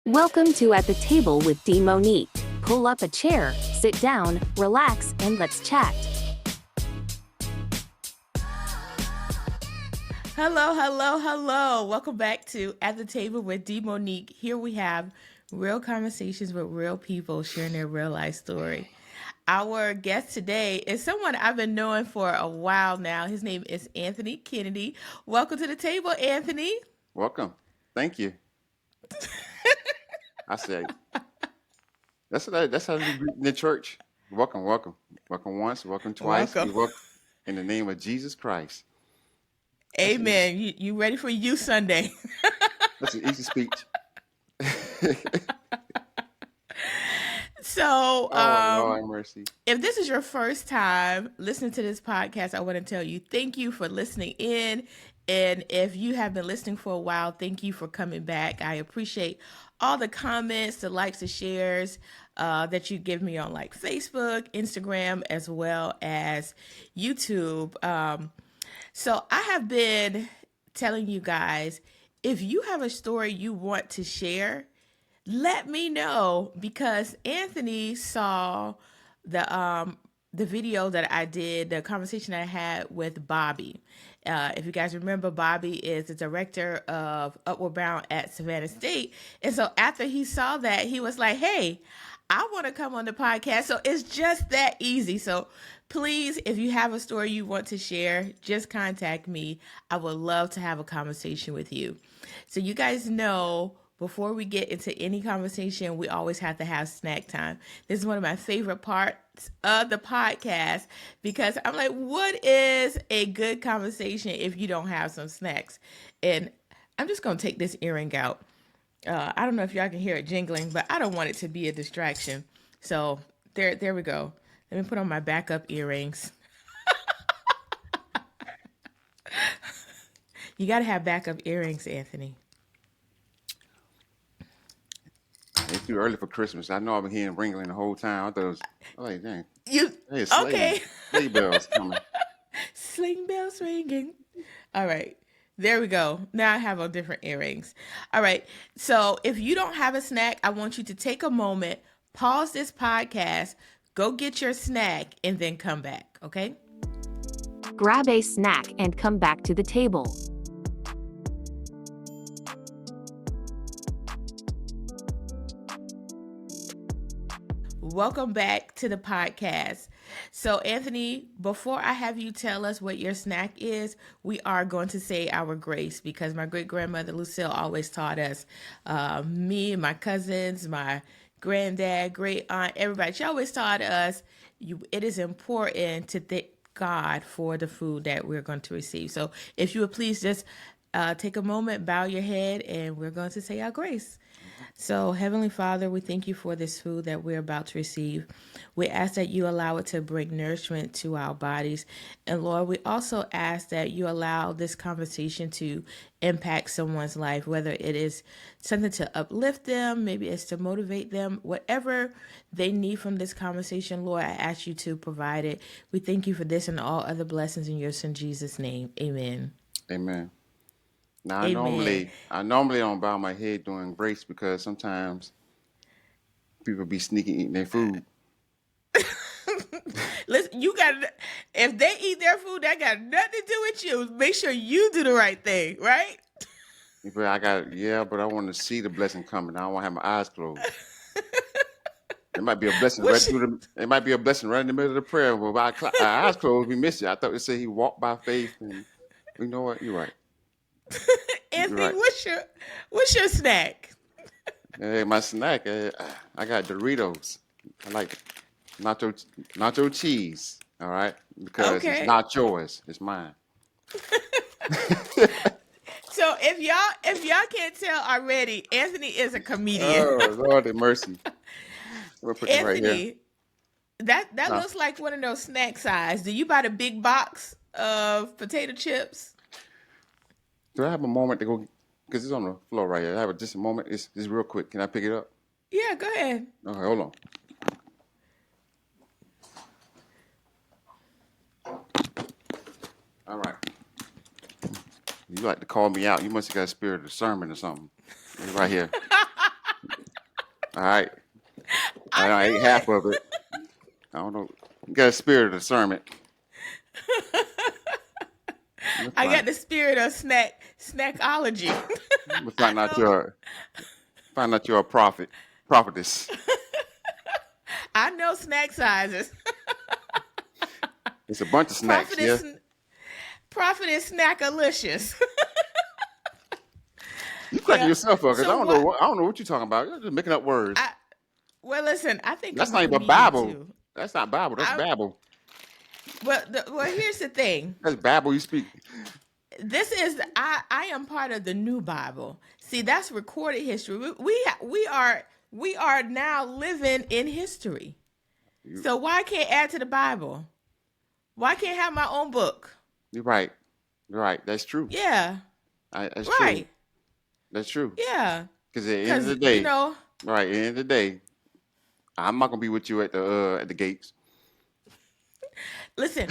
Welcome to At the Table with D. Monique. Pull up a chair, sit down, relax, and let's chat. Hello. Welcome back to At the Table with D. Monique. Here we have real conversations with real people sharing their real life story. Our guest today is someone I've been knowing for a while now. His name is Anthony Kennedy. Welcome to the table, Anthony. Welcome. Thank you. I say that's how we greet in the church. Welcome. Welcome once, welcome twice. Welcome. We welcome in the name of Jesus Christ. Amen. You ready for you Sunday? That's an easy speech. So, Lord have mercy. if this is your first time listening to this podcast, I want to tell you thank you for listening in. And if you have been listening for a while, thank you for coming back. I appreciate all the comments, the likes, the shares that you give me on like Facebook, Instagram, as well as YouTube. So I have been telling you guys, if you have a story you want to share, let me know, because Anthony saw the video that I did, the conversation I had with Bobby. If you guys remember, Bobby is the director of Upward Bound at Savannah State. And so after he saw that, he was like, hey, I want to come on the podcast. So it's just that easy. So please, if you have a story you want to share, just contact me. I would love to have a conversation with you. So you guys know, before we get into any conversation, we always have to have snack time. This is one of my favorite parts of the podcast, because I'm like, what is a good conversation if you don't have some snacks? And I'm just going to take this earring out. I don't know if y'all can hear it jingling, but I don't want it to be a distraction. So there we go. Let me put on my backup earrings. You got to have backup earrings, Anthony. It's too early for Christmas. I know I've been hearing ringling the whole time. I thought it was like, dang. You Hey, okay? sleigh bells coming. Sling bells ringing. All right. There we go. Now I have on different earrings. All right. So if you don't have a snack, I want you to take a moment, pause this podcast, go get your snack, and then come back. Okay? Grab a snack and come back to the table. Welcome back to the podcast. So, Anthony, before I have you tell us what your snack is, we are going to say our grace, because my great-grandmother Lucille always taught us, me and my cousins, my granddad, great aunt, everybody, she always taught us it is important to thank God for the food that we're going to receive. So if you would please just take a moment, bow your head, and we're going to say our grace. So, Heavenly Father, we thank you for this food that we're about to receive. We ask that you allow it to bring nourishment to our bodies. And Lord, we also ask that you allow this conversation to impact someone's life, whether it is something to uplift them, maybe it's to motivate them, whatever they need from this conversation, Lord, I ask you to provide it. We thank you for this and all other blessings in your Son, Jesus' name. Amen. Amen. Now Amen. I normally don't bow my head during grace because sometimes people be sneaking eating their food. Listen, if they eat their food, that got nothing to do with you. Make sure you do the right thing, right? But but I want to see the blessing coming. I don't want to have my eyes closed. It might be a blessing it might be a blessing right in the middle of the prayer. But by our eyes closed, we missed it. I thought it said he walked by faith, and you know what? You're right. Anthony, You're right. what's your snack? Hey, my snack. I got Doritos. I like it. Nacho cheese. All right, because Okay. it's not yours. It's mine. So if y'all can't tell already, Anthony is a comedian. Oh Lord have mercy. We'll put it right here. Anthony, that No. looks like one of those snack size. Do you buy the big box of potato chips? Do I have a moment to go? Because it's on the floor right here. I have just a moment. It's real quick. Can I pick it up? Yeah, go ahead. Okay, hold on. All right. You like to call me out. You must have got a spirit of discernment or something. It's right here. All right. I I ate knew half it. of it. I don't know. You got a spirit of discernment. Let's I got find, the spirit of snackology. let's I find out know. you're a prophetess. I know snack sizes. It's a bunch of snacks, yeah. Prophetess, prophetess snackalicious. You cracking Yeah. yourself up because So what? I don't know what you're talking about. You're just making up words. I well, listen. I think That's I'm a not even comedian Bible. too. That's not Bible. That's I babble. well, here's the thing. That's babble you speak. This is I am part of the new Bible. See, that's recorded history. We are now living in history. You, So why can't add to the Bible? Why can't have my own book? you're right. You're right. That's true. Yeah, That's true. right. That's true. Yeah, Because at the end of because the day, right, at the end of the day, I'm not gonna be with you at the gates. listen,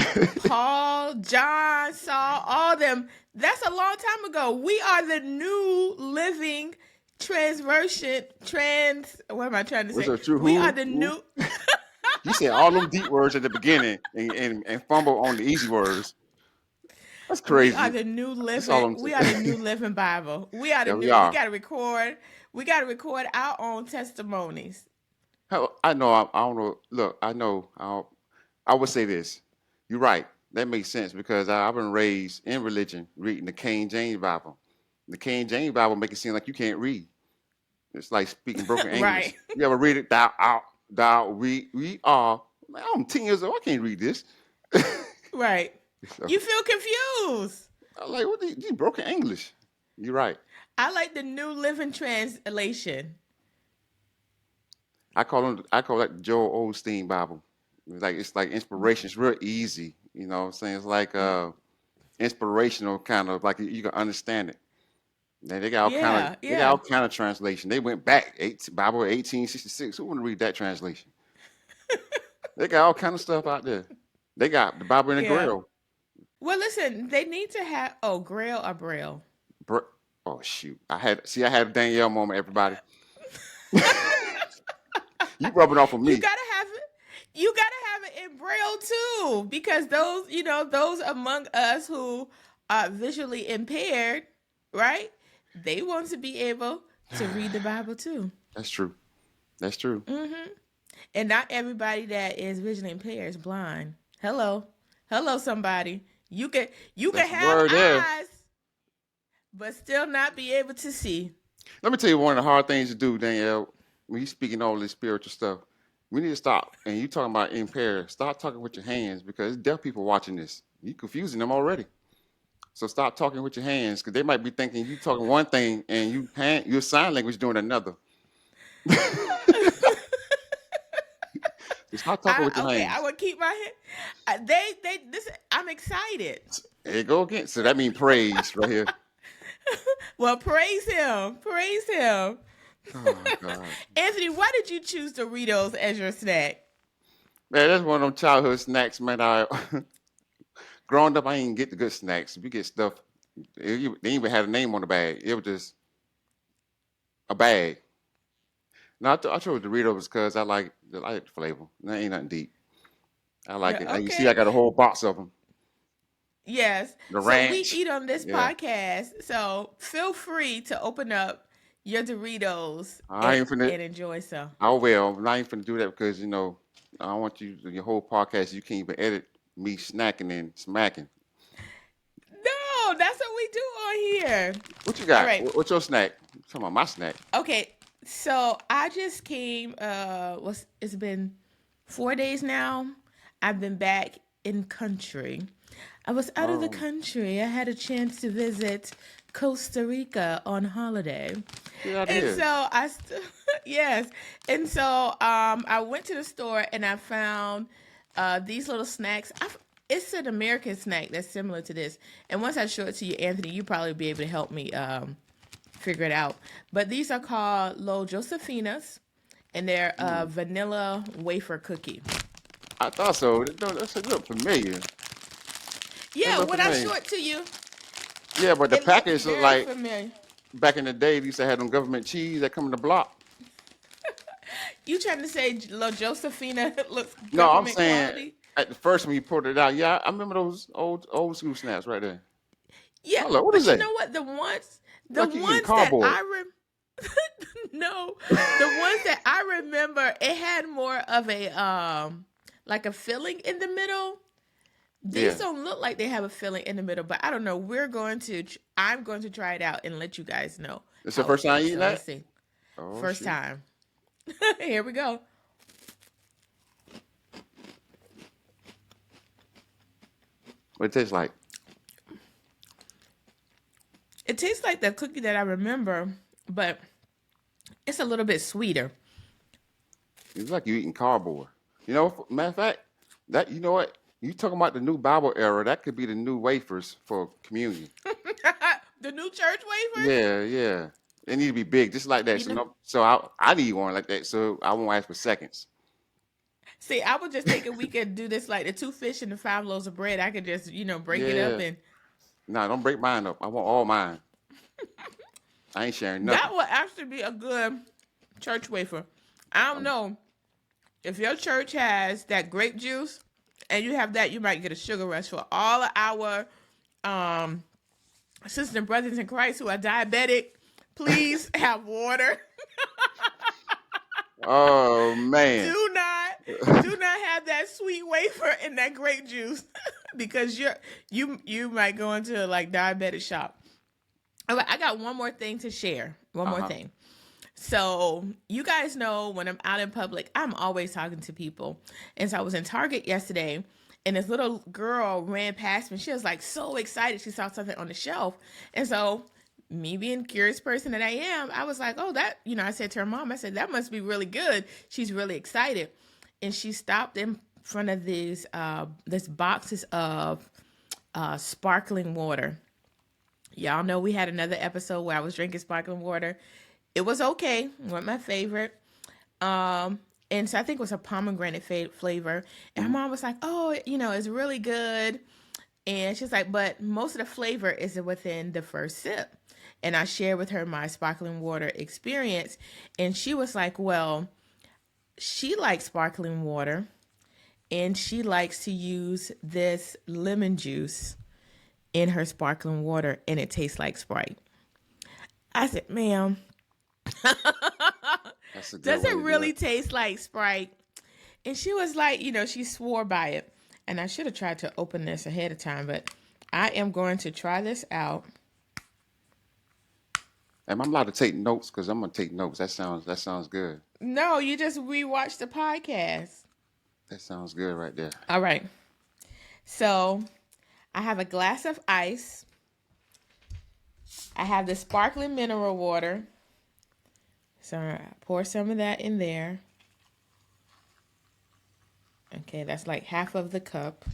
Paul, John, Saul, all them. That's a long time ago. We are the new living transversion trans. What am I trying to What's say? that true? We are Who? the Who? new. You said all them deep words at the beginning and fumble on the easy words. That's We are crazy. the new That's all living. I'm We are the new saying. living Bible. We are the Yeah, we new. We are. got to record. We got to record our own testimonies. I know. I don't know. Look, I know. I would say this. You're right. That makes sense because I've been raised in religion, reading the King James Bible. The King James Bible make it seem like you can't read. It's like speaking broken English. Right. You ever read it? Thou, out, thou, we are. Man, I'm 10 years old. I can't read this. Right. So, You feel confused. I'm like, what these broken English? You're right. I like the New Living Translation. I call that the Joel Osteen Bible. It's like inspiration. It's real easy. You know what I'm saying? It's like inspirational kind of like you can understand it. Now Yeah, they got all yeah, kind of translation. They went back Bible 1866. Who want to read that translation? They got all kind of stuff out there. They got the Bible in the yeah. Grail. Well, listen, they need to have Grail or Braille. Br- Oh shoot! I had a Danielle moment. Everybody, you rubbing off on You me. gotta have it. You gotta have it in Braille too, because those among us who are visually impaired, right? They want to be able to read the Bible too. That's true. That's true. And not everybody that is visually impaired is blind. Hello, somebody. You can That's the have word there. eyes, but still not be able to see. Let me tell you one of the hard things to do, Danielle. When you speaking all this spiritual stuff, we need to stop. And you talking about impaired. Stop talking with your hands because there's deaf people watching this. You confusing them already. So stop talking with your hands because they might be thinking you talking one thing and your sign language doing another. Stop talking with your Okay, I hands. would keep my hand. They this. I'm excited. There you go again. So that means praise right here. Well, praise him. Praise him. Oh God. Anthony, why did you choose Doritos as your snack? Man, that's one of them childhood snacks, man. Growing up, I didn't get the good snacks. We get stuff. They even had a name on the bag. It was just a bag. No, I chose Doritos because I like the flavor. That ain't nothing deep. I like it. You see, I Okay. got a whole box of them. Yes. The So we ranch. eat on this Yeah. podcast. So feel free to open up your Doritos I ain't finna. and enjoy some. I will. I'm not even finna do that because I don't want you your whole podcast. You can't even edit me snacking and smacking. No, that's what we do on here. What you All got? right. What's your snack? Come on, my snack. Okay. So I just came it's been 4 days now. I've been back in country. I was out of the Oh, country. I had a chance to visit Costa Rica on holiday. get out of And here. so yes. And so I went to the store and I found these little snacks. It's an American snack that's similar to this. And once I show it to you, Anthony, you probably be able to help me figure it out. But these are called Lo Josefinas, and they're Mm, vanilla wafer cookie. I thought so. That look familiar. That Yeah, look when I familiar. show it to you, Yeah, but the it looks package look very like familiar. back in the day. They used to have them government cheese that come in the block. You trying to say La Josephina looks No, I'm government saying quality? at the first when you pulled it out, yeah, I remember those old school snaps right there. Yeah, I was like, what is but you that? know what? The Like you eating ones that cardboard. no, the ones that I remember, it had more of a like a filling in the middle. These Yeah. don't look like they have a filling in the middle, but I don't know. I'm going to try it out and let you guys know It's the how it first time tastes. eating So that? let's see. Oh First shoot. time. Here we go. What it tastes like? It tastes like the cookie that I remember, but it's a little bit sweeter. It's like you eating cardboard. Matter of fact, that you know what? You talking about the new Bible era, that could be the new wafers for communion. The new church wafers? Yeah, yeah. They need to be big, just like that. You So know, no, so I need one like that, so I won't ask for seconds. see, I was just thinking we could do this like the 2 fish and the 5 loaves of bread. I could just, break it up Yeah. and Nah, don't break mine up. I want all mine. I ain't sharing that nothing. would actually be a good church wafer. I don't know if your church has that grape juice and you have that, you might get a sugar rush for all of our um sisters and brothers in Christ who are diabetic. Please have water. Oh man. Do not have that sweet wafer and that grape juice because you might go into like diabetic shock. All right, I got one more thing to share. One more Uh-huh. thing. So you guys know when I'm out in public, I'm always talking to people. And so I was in Target yesterday and this little girl ran past me. She was like so excited. She saw something on the shelf. And so me being a curious person that I am, I was like, oh, I said to her mom, I said, that must be really good. She's really excited. And she stopped in front of these boxes of sparkling water. Y'all know we had another episode where I was drinking sparkling water. It was okay. Wasn't my favorite. And so I think it was a pomegranate flavor. And her mom was like, oh, it's really good. And she's like, but most of the flavor is within the first sip. And I shared with her my sparkling water experience. And she was like, well, she likes sparkling water. And she likes to use this lemon juice in her sparkling water. And it tastes like Sprite. I said, ma'am, That's a good does way it to do really it. taste like Sprite? And she was like, she swore by it. And I should have tried to open this ahead of time, but I am going to try this out. Am I allowed to take notes? Because I'm gonna take notes. That sounds good. No, you just rewatched the podcast. That sounds good right there. All right. So I have a glass of ice. I have the sparkling mineral water. So I pour some of that in there. Okay, that's like half of the cup.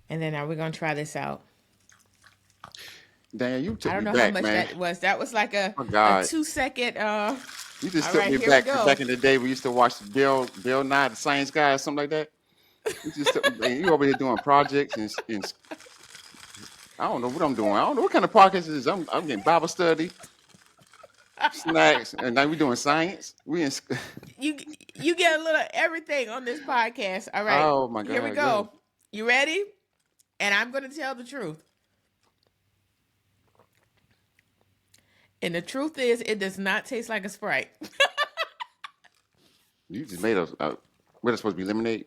And then now we're going to try this out. Dan, you took I don't me know how back, much man. that was. That was like a Oh God, 2 second. you just All took right, me here we back go. to back in the day. We used to watch Bill Nye the Science Guy or something like that. You just took me, you over here doing projects and I don't know what I'm doing. I don't know what kind of podcast is this. I'm getting Bible study, snacks, and now we doing science. We in. You get a little everything on this podcast. All right. Oh my Here we God, go. go. You ready? And I'm going to tell the truth. And the truth is, it does not taste like a Sprite. You just made us. What is supposed to be lemonade?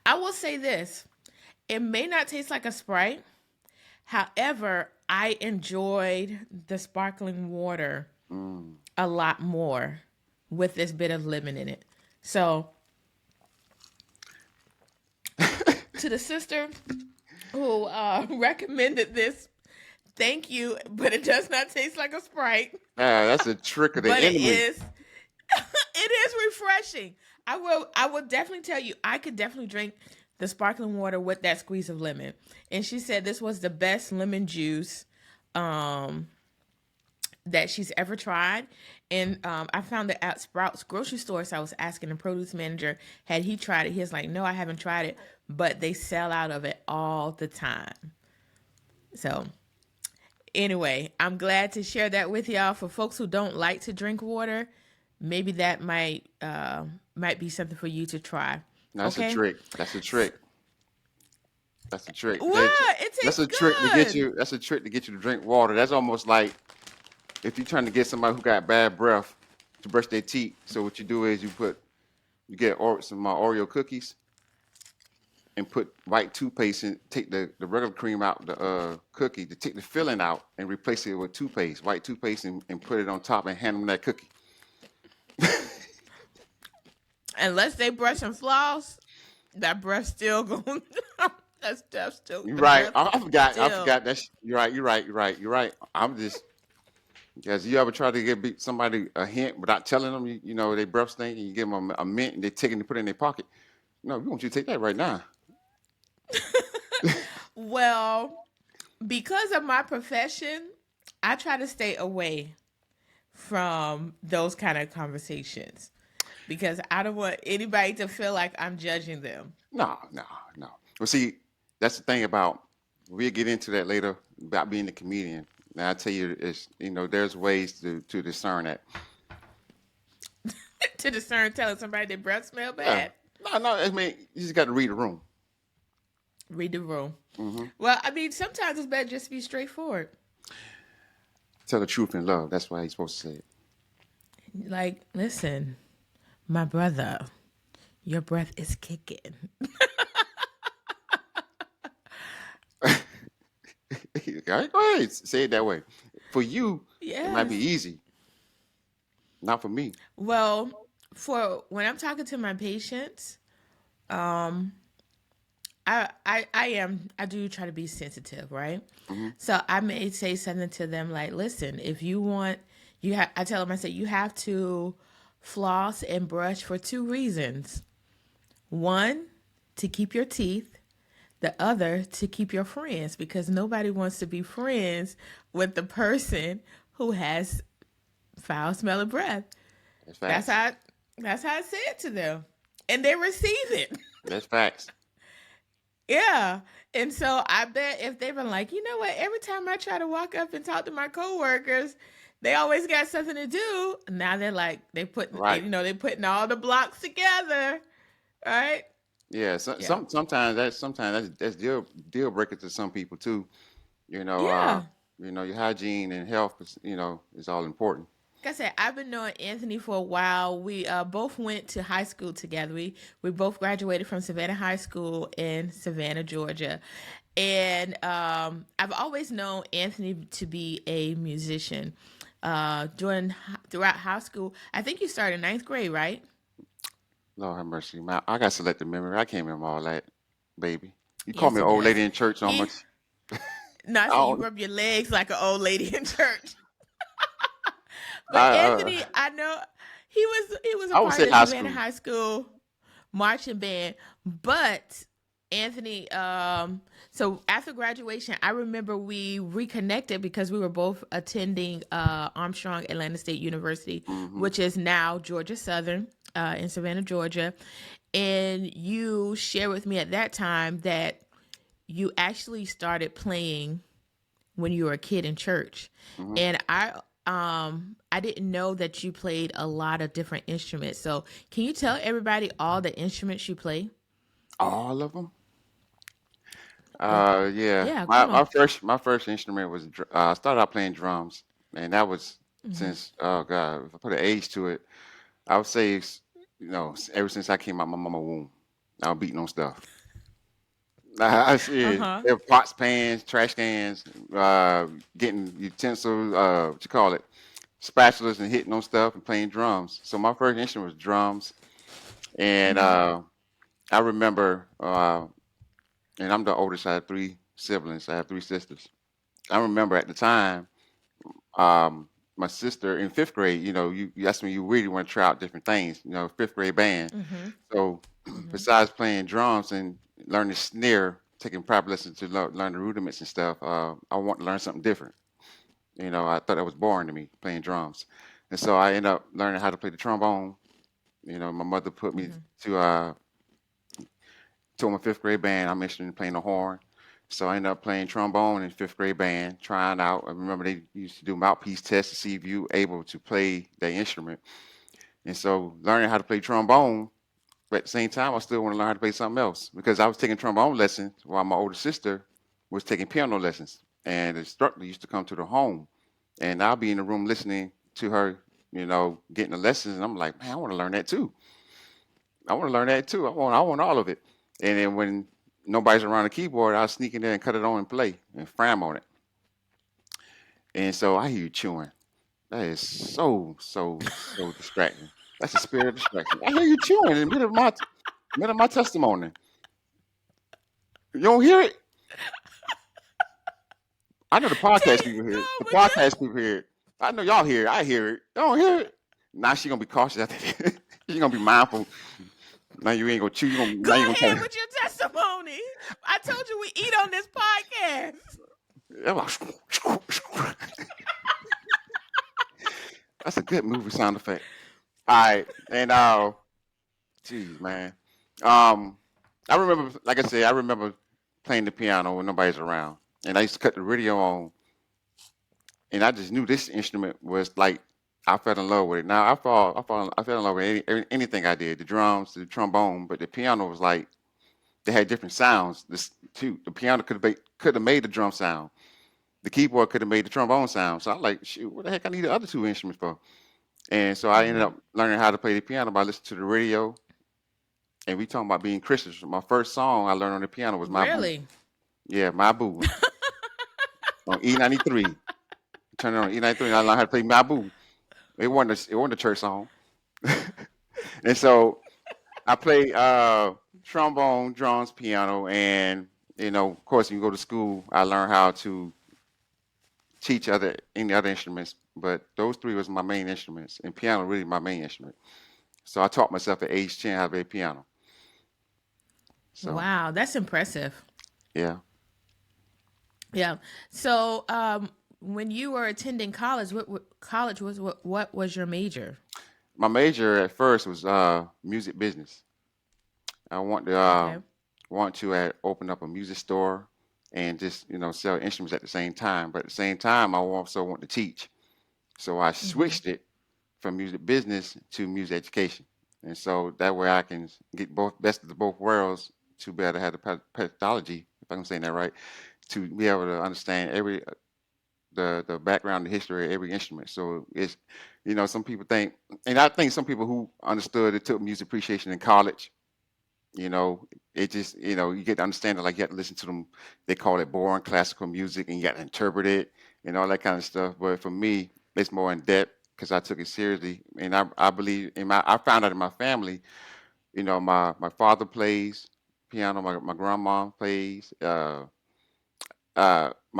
I will say this. It may not taste like a Sprite. However, I enjoyed the sparkling water a lot more with this bit of lemon in it. So, to the sister who recommended this, thank you, but it does not taste like a Sprite. That's a trick of the But it enemy. is refreshing. I will definitely tell you, I could definitely drink the sparkling water with that squeeze of lemon. And she said this was the best lemon juice that she's ever tried. And I found it at Sprouts grocery store. So I was asking the produce manager, had he tried it? He was like, no, I haven't tried it, but they sell out of it all the time. So Anyway, I'm glad to share that with y'all. For folks who don't like to drink water, maybe that might be something for you to try. No, that's a Okay? trick. That's a trick. That's a trick. What? It That's tastes a trick to get good. you. That's a trick to get you to drink water. That's almost like if you're trying to get somebody who got bad breath to brush their teeth. So what you do is you get some Oreo cookies and put white toothpaste and take the regular cream out the cookie to take the filling out and replace it with toothpaste, white toothpaste, and put it on top and hand them that cookie. Unless they brush and floss, that breath still going. That's still You're the right. breath I forgot. I still. forgot. You're right. You're right. You're right. You're right. I'm just because you ever try to somebody a hint without telling them, they breath stink, and you give them a mint and they take it and put it in their pocket. No, we want you to take that right now. Well, because of my profession, I try to stay away from those kind of conversations because I don't want anybody to feel like I'm judging them. No, no, no. Well, see, that's the thing about we'll get into that later about being a comedian. Now I tell you, there's ways to discern that. To discern telling somebody their breath smell Yeah. bad. No. I mean, you just got to read the room. Read the room. Hmm. Well, I mean, sometimes it's better just to be straightforward. Tell the truth in love. That's why he's supposed to say it. Like, listen, my brother, your breath is kicking. All right, go ahead, say it that way. For you, it might be Yes. easy. Not for me. Well, for when I'm talking to my patients, um, I do try to be sensitive, right? Hmm. So I may say something to them like, listen, if you want, I tell them, I say, you have to floss and brush for two reasons. One, to keep your teeth. The other, to keep your friends, because nobody wants to be friends with the person who has foul smelling breath. That's That's facts. how that's how I say it to them. And they receive it. That's facts. Yeah. And so I bet if they've been like, you know what, every time I try to walk up and talk to my coworkers, they always got something to do. Now they're like, Right. they putting all the blocks together. Right? Yeah. Yeah. That's deal breaker to some people too. You know, uh, Yeah. your hygiene and health is all important. Like I said, I've been knowing Anthony for a while. We both went to high school together. We both graduated from Savannah High School in Savannah, Georgia. And I've always known Anthony to be a musician. Throughout high school, I think you started ninth grade, right? Lord have mercy. I got selective memory. I can't remember all that, baby. You call Yes, me an he old lady does. in church so He, much. no, I I said you don't. rub your legs like an old lady in church. But I Anthony, I know he was a I would part of say the high Savannah school. High School marching band. But Anthony, so after graduation, I remember we reconnected because we were both attending Armstrong Atlanta State University, Hmm. which is now Georgia Southern in Savannah, Georgia. And you shared with me at that time that you actually started playing when you were a kid in church. Hmm. And I didn't know that you played a lot of different instruments. So can you tell everybody all the instruments you play? All of them. Yeah. Yeah. Yeah, My come on. my first my first instrument was I started out playing drums, and that was Hmm. since oh god, if I put an age to it, I would say ever since I came out my mama womb, I was beating on stuff. I see Uh-huh. there were pots, pans, trash cans, getting utensils, what you call it, spatulas, and hitting on stuff and playing drums. So my first instrument was drums, and Hmm. I remember, and I'm the oldest. I have three siblings. I have three sisters. I remember at the time, my sister in fifth grade. That's when you really want to try out different things. Fifth grade band. Hmm. So Hmm. besides playing drums and learning snare, taking private lessons to learn the rudiments and stuff, I want to learn something different. I thought that was boring to me playing drums, and so I ended up learning how to play the trombone. My mother put me Hmm. to my fifth grade band. I'm interested in playing the horn. So I ended up playing trombone in fifth grade band, trying out. I remember they used to do mouthpiece tests to see if you able to play the instrument. And so learning how to play trombone, but at the same time, I still want to learn how to play something else because I was taking trombone lessons while my older sister was taking piano lessons. And the instructor used to come to the home, and I'll be in the room listening to her, getting the lessons. And I'm like, man, I want to learn that too. I want to learn that too. I want all of it. And then when nobody's around the keyboard, I'll sneak in there and cut it on and play and fram on it. And so I hear you chewing. That is so distracting. That's a spirit of distraction. I hear you chewing in the middle of my testimony. You don't hear it? I know the podcast Jeez, people hear no, it. The but podcast people hear it. I know y'all hear it. I hear it. You don't hear it? Now she gonna be cautious after that. She gonna be mindful. Now you ain't gonna chew. go Now you gonna ahead try with your testimony. I told you we eat on this podcast. to. That's a good movie sound effect. All right, and geez, man. I remember, like I said, I remember playing the piano when nobody's around, and I used to cut the radio on, and I just knew this instrument was like I fell in love with it. Now I fell in love with anything I did, the drums, the trombone, but the piano was like they had different sounds. This too, the piano could have made the drum sound. The keyboard could have made the trombone sound. So I'm like, shoot, what the heck I need the other two instruments for? And so I ended Mhm. up learning how to play the piano by listening to the radio. And we talking about being Christians. My first song I learned on the piano was My Boo. Really? Yeah, My Boo on E93. Turn it on E93 and I learned how to play My Boo. It wasn't a church song. And so I play trombone, drums, piano, and of course, when you go to school, I learned how to teach any other instruments, but those three was my main instruments, and piano really my main instrument. So I taught myself at age 10 how to play piano. So Wow, that's impressive. yeah, Yeah. So, when you were attending college, what was your major? my major at first was music business. I Okay. want to open up a music store and just sell instruments at the same time. But at the same time, I also want to teach. So I Hmm. switched it from music business to music education. And so that way I can get both best of the both worlds to be able to have the pathology, if I'm saying that right, to be able to understand every the background, the history of every instrument. So it's some people think, and I think some people who understood it took music appreciation in college. You know, it just you get to understand it like you have to listen to them. They call it boring classical music, and you got to interpret it and all that kind of stuff. But for me, it's more in depth because I took it seriously, and I believe I found out in my family. My father plays piano. My grandma plays. My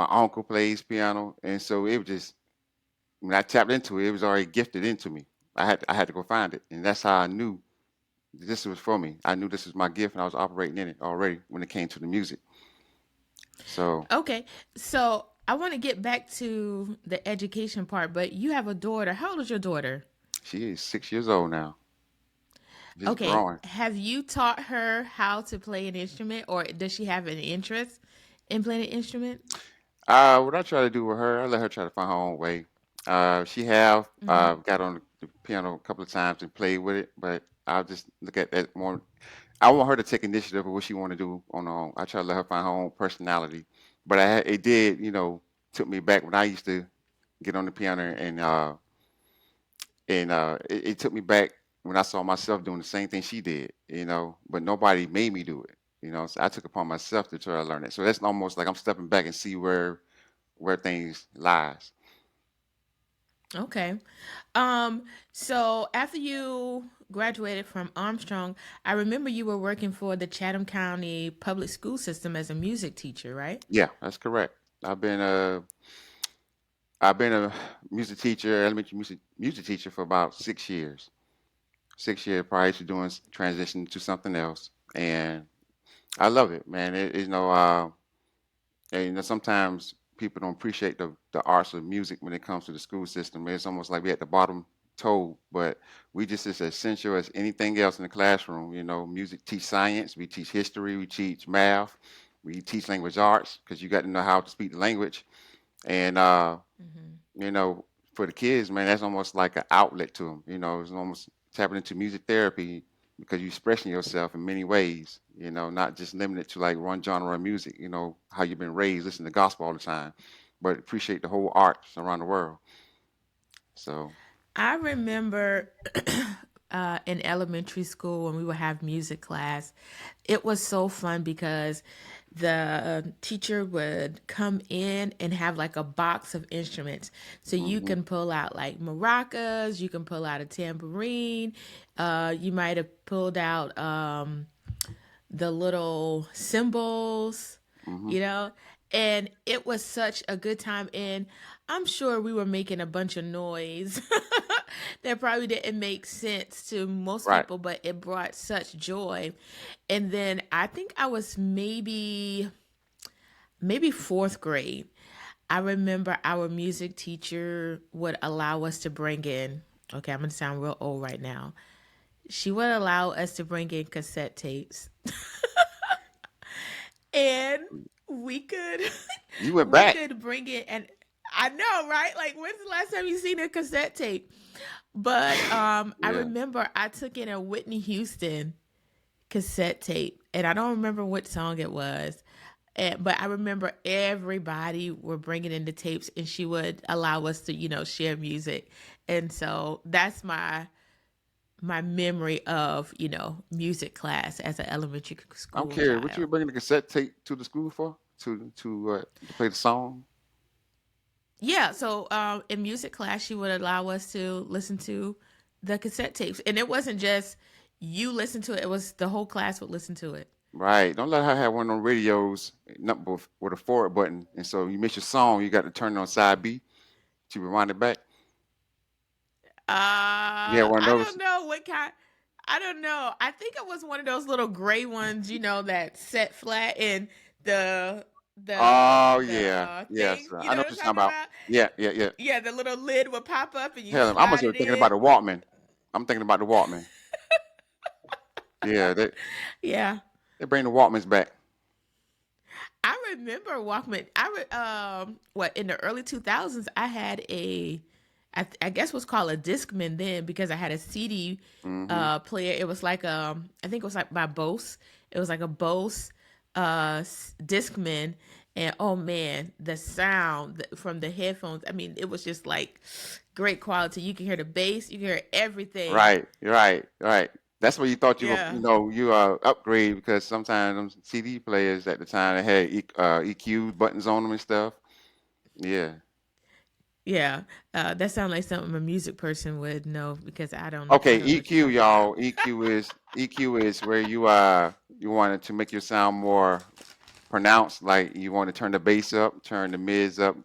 uncle plays piano, and so it was just when I tapped into it, it was already gifted into me. I had to go find it, and that's how I knew this was for me. I knew this was my gift, and I was operating in it already when it came to the music. So Okay. So, I want to get back to the education part, but you have a daughter. How old is your daughter? she is 6 years old now. She's Okay. growing. Have you taught her how to play an instrument, or does she have an interest in playing an instrument? What I try to do with her, I let her try to find her own way. She have Hmm. got on the piano a couple of times and played with it, but I'll just look at that more. I want her to take initiative of what she want to do on her own. I try to let her find her own personality. But it did, took me back when I used to get on the piano and it took me back when I saw myself doing the same thing she did, but nobody made me do it. So I took upon myself to try to learn it. So that's almost like I'm stepping back and see where things lies. Okay. Um, so after you graduated from Armstrong, I remember you were working for the Chatham County Public School System as a music teacher, right? Yeah, that's correct. I've been a I've been a elementary music teacher for about 6 years. 6 years prior to doing transition to something else, and I love it, man. And sometimes people don't appreciate the arts of music when it comes to the school system. It's almost like we at the bottom toe, but we just as essential as anything else in the classroom. Music teach science, we teach history, we teach math, We teach language arts because you got to know how to speak the language. And Hmm. you know, for the kids, man, that's almost like an outlet to them. You know, it's almost tapping into music therapy because you're expressing yourself in many ways. You know, not just limited to like one genre of music. You know, how you've been raised, listening to gospel all the time, but appreciate the whole arts around the world. So, I remember in elementary school when we would have music class, it was so fun because the teacher would come in and have like a box of instruments. So you hmm can pull out like maracas, you can pull out a tambourine, you might have pulled out the little cymbals, hmm you know, and it was such a good time. And I'm sure we were making a bunch of noise that probably didn't make sense to most right. people, but it brought such joy. And then I think I was maybe fourth grade. I remember our music teacher would allow us to bring in, okay, I'm gonna sound real old right now. She would allow us to bring in cassette tapes. And we could You went we back. could bring it, and I know, right? Like, when's the last time you seen a cassette tape? But I Yeah. remember I took in a Whitney Houston cassette tape, and I don't remember what song it was. But I remember everybody were bringing in the tapes, and she would allow us to, share music. And so that's my memory of, music class as an elementary I'm school curious, what you child. were bringing the cassette tape to the school for? To play the song? Yeah, so in music class, she would allow us to listen to the cassette tapes, and it wasn't just you listen to it; it was the whole class would listen to it. Right. Don't let her have one of them radios with a forward button, and so you miss your song, you got to turn it on side B to rewind it back. You had one of I those. don't know what kind. I don't know. I think it was one of those little gray ones, that set flat and the Oh the yeah, yes. thing. You I know know what what I'm you're talking talking about. about? Yeah, yeah, yeah. Yeah, the little lid would pop up and you Hell, I must slide have it been thinking about in. the Walkman. I'm thinking about the Walkman. Yeah, Yeah. they bring the Walkmans back. I remember Walkman. What in the early 2000s, I had I guess what's called a Discman then because I had a CD Hmm player. It was like I think it was like by Bose. It was like a Bose Discman, and oh man, the sound from the headphones. I mean, it was just like great quality. You can hear the bass, you can hear everything. Right, right, right. That's what you thought you were, Yeah. upgrade because sometimes them CD players at the time they had EQ buttons on them and stuff. Yeah. Yeah, that sounds like something a music person would know because I Okay, don't know what you're EQ, talking about. y'all. EQ is where you wanted to make your sound more pronounced, like you want to turn the bass up, turn the mids up,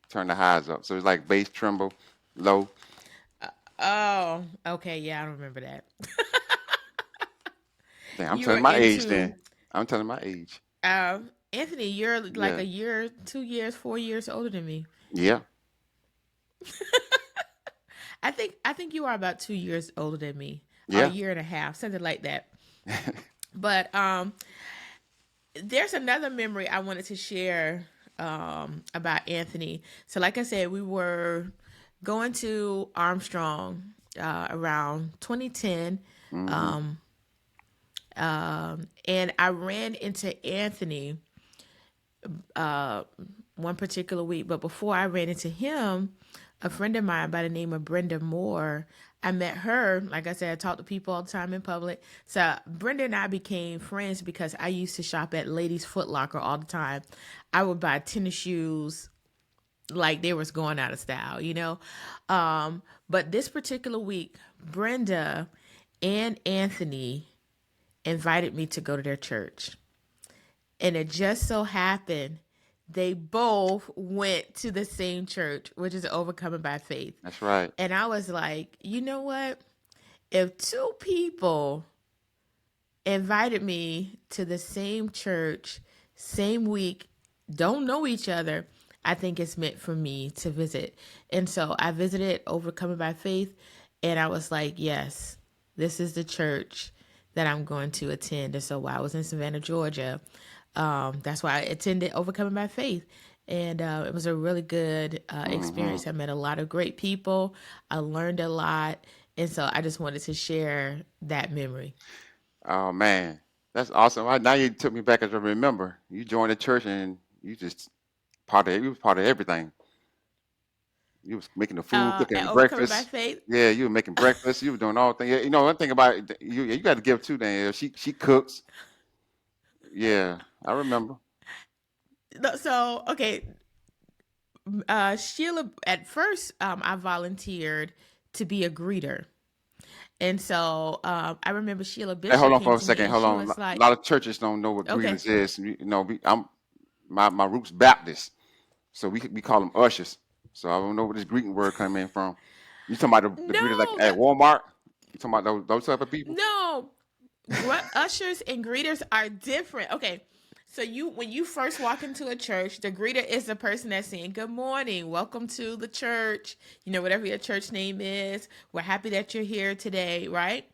turn the highs up. So it's like bass tremble, low. Oh, okay, yeah, I don't remember that. Damn, I'm You were telling my age into then. I'm telling my age. Anthony. You're like Yeah. a year, 2 years, 4 years older than me. Yeah. I think you are about 2 years older than me, or a Yeah. year and a half, something like that. But there's another memory I wanted to share about Anthony. So, like I said, we were going to Armstrong around 2010, hmm um, and I ran into Anthony uh, one particular week. But before I ran into him, a friend of mine by the name of Brenda Moore, I met her. Like I said, I talk to people all the time in public. So Brenda and I became friends because I used to shop at Ladies Foot Locker all the time. I would buy tennis shoes like they was going out of style. But this particular week, Brenda and Anthony invited me to go to their church. And it just so happened they both went to the same church, which is Overcoming by Faith. That's right. And I was like, you know what? If two people invited me to the same church, same week, don't know each other, I think it's meant for me to visit. And so I visited Overcoming by Faith, and I was like, yes, this is the church that I'm going to attend. And so while I was in Savannah, Georgia, That's why I attended Overcoming by Faith. And it was a really good Hmm. experience. I met a lot of great people. I learned a lot. And so I just wanted to share that memory. Oh man, that's awesome. Right now you took me back as I remember. You joined the church and you just you was part of everything. You was making the food, At cooking Overcoming by breakfast. Faith. Yeah, you were making breakfast. You were doing all things. Yeah, you know, one thing about you got to give too, Danielle. She cooks. Yeah, I remember. No, so, okay, Sheila, at first, I volunteered to be a greeter. And so I remember Sheila Hey, hold Bishop on came for a to me second. and Hold she on. was A like, lot of churches don't know what okay, greeters is. You know, I'm my roots Baptist, so we call them ushers. So I don't know where this greeting word come in from. You talking about the greeters like no, at Walmart? You talking about those type of people? no, ushers and greeters are different. Okay. So when you first walk into a church, the greeter is the person that's saying, "Good morning, welcome to the church." You know, whatever your church name is. We're happy that you're here today, right?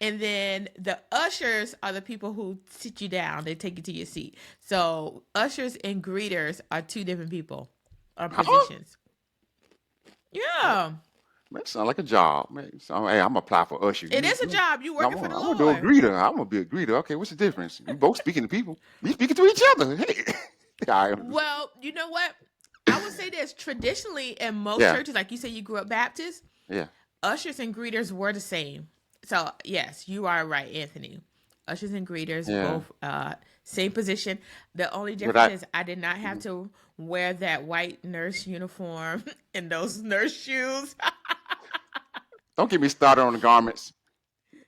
And then the ushers are the people who sit you down. They take you to your seat. So ushers and greeters are two different people or Huh? positions. Yeah. Man, sound like a job, man. So, hey, I'm gonna apply for usher. It is a job. You I'm working for gonna, the I'm gonna do a Lord. greeter. I'm gonna be a greeter. Okay, what's the difference? We both speaking to people. We speaking to each other. Hey, all right. Well, you know what? I would say this traditionally in most Yeah, churches, like you say, you grew up Baptist, yeah, ushers and greeters were the same. So yes, you are right, Anthony. Ushers and greeters yeah. both same position. The only But difference I is I did not have to wear that white nurse uniform and those nurse shoes. don't get me started on the garments.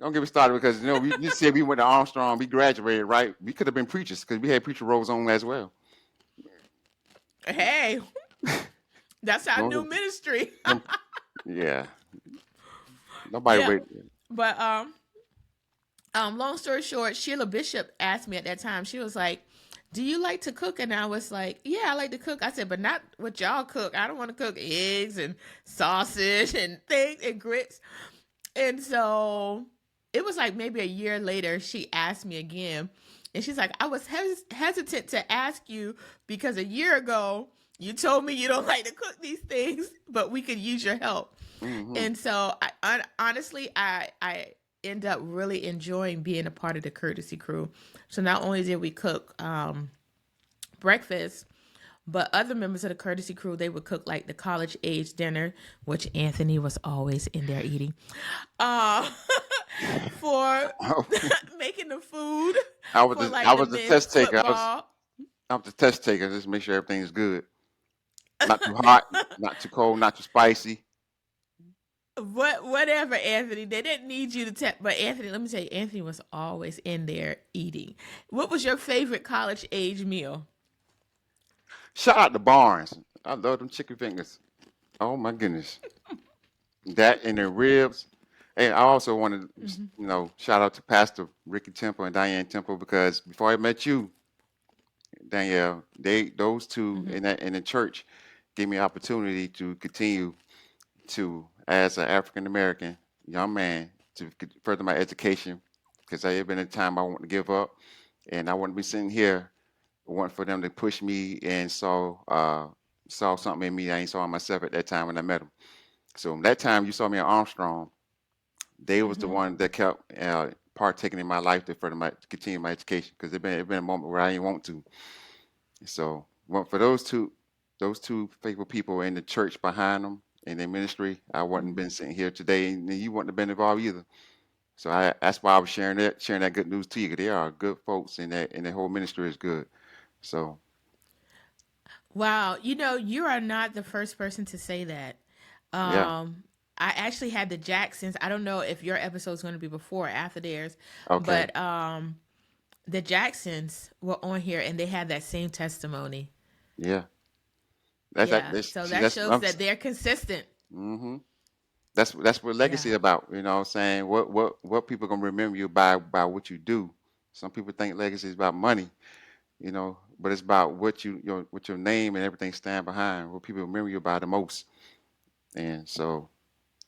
Don't get me started because you said we went to Armstrong, we graduated, right? We could have been preachers because we had preacher robes on as well. Hey, that's our new Don't- ministry. don't- yeah, nobody Yeah. wait. But long story short, Sheila Bishop asked me at that time, she was like, "Do you like to cook?" And I was like, "Yeah, I like to cook." I said, "But not what y'all cook. I don't want to cook eggs and sausage and things and grits." And so it was like maybe a year later, she asked me again. And she's like, "I was hesitant to ask you because a year ago you told me you don't like to cook these things, but we could use your help." Hmm. And so honestly, I end up really enjoying being a part of the courtesy crew. So not only did we cook breakfast, but other members of the courtesy crew, they would cook like the college age dinner, which Anthony was always in there eating. Uh, for making the food for I like the was the men's test taker. football. I was the test taker. Just make sure everything's good. Not too hot, not too cold, not too spicy. Whatever, Anthony. They didn't need you to tell, but Anthony, let me tell you, Anthony was always in there eating. What was your favorite college age meal? Shout out to Barnes. I love them chicken fingers. Oh my goodness. That and the ribs. And I also want to, Hmm. shout out to Pastor Ricky Temple and Diane Temple because before I met you, Danielle, those two Hmm. in the church gave me an opportunity to continue to as an African American young man to further my education because I had been a time I want to give up and I wouldn't be sitting here. I want for them to push me and saw something in me I ain't saw in myself at that time when I met them. So that time you saw me at Armstrong, they was the Hmm. one that kept partaking in my life to continue my education because it been a moment where I didn't want to. So well, for those two faithful people in the church behind them in their ministry, I wouldn't Hmm. been sitting here today, and you wouldn't have been involved either. So that's why I was sharing that good news to you. 'Cause they are good folks, and their whole ministry is good. So Wow, you are not the first person to say that. yeah, Um, I actually had the Jacksons. I don't know if your episode is going to be before or after theirs, okay, but the Jacksons were on here and they had that same testimony. yeah. That's that. Yeah, so See, that that's shows that they're consistent. mm-hmm. That's what Yeah. legacy about. You know what I'm saying? What people gonna remember you by what you do. Some people think legacy is about money, but it's about what your name and everything stand behind, what people remember you by the most. And so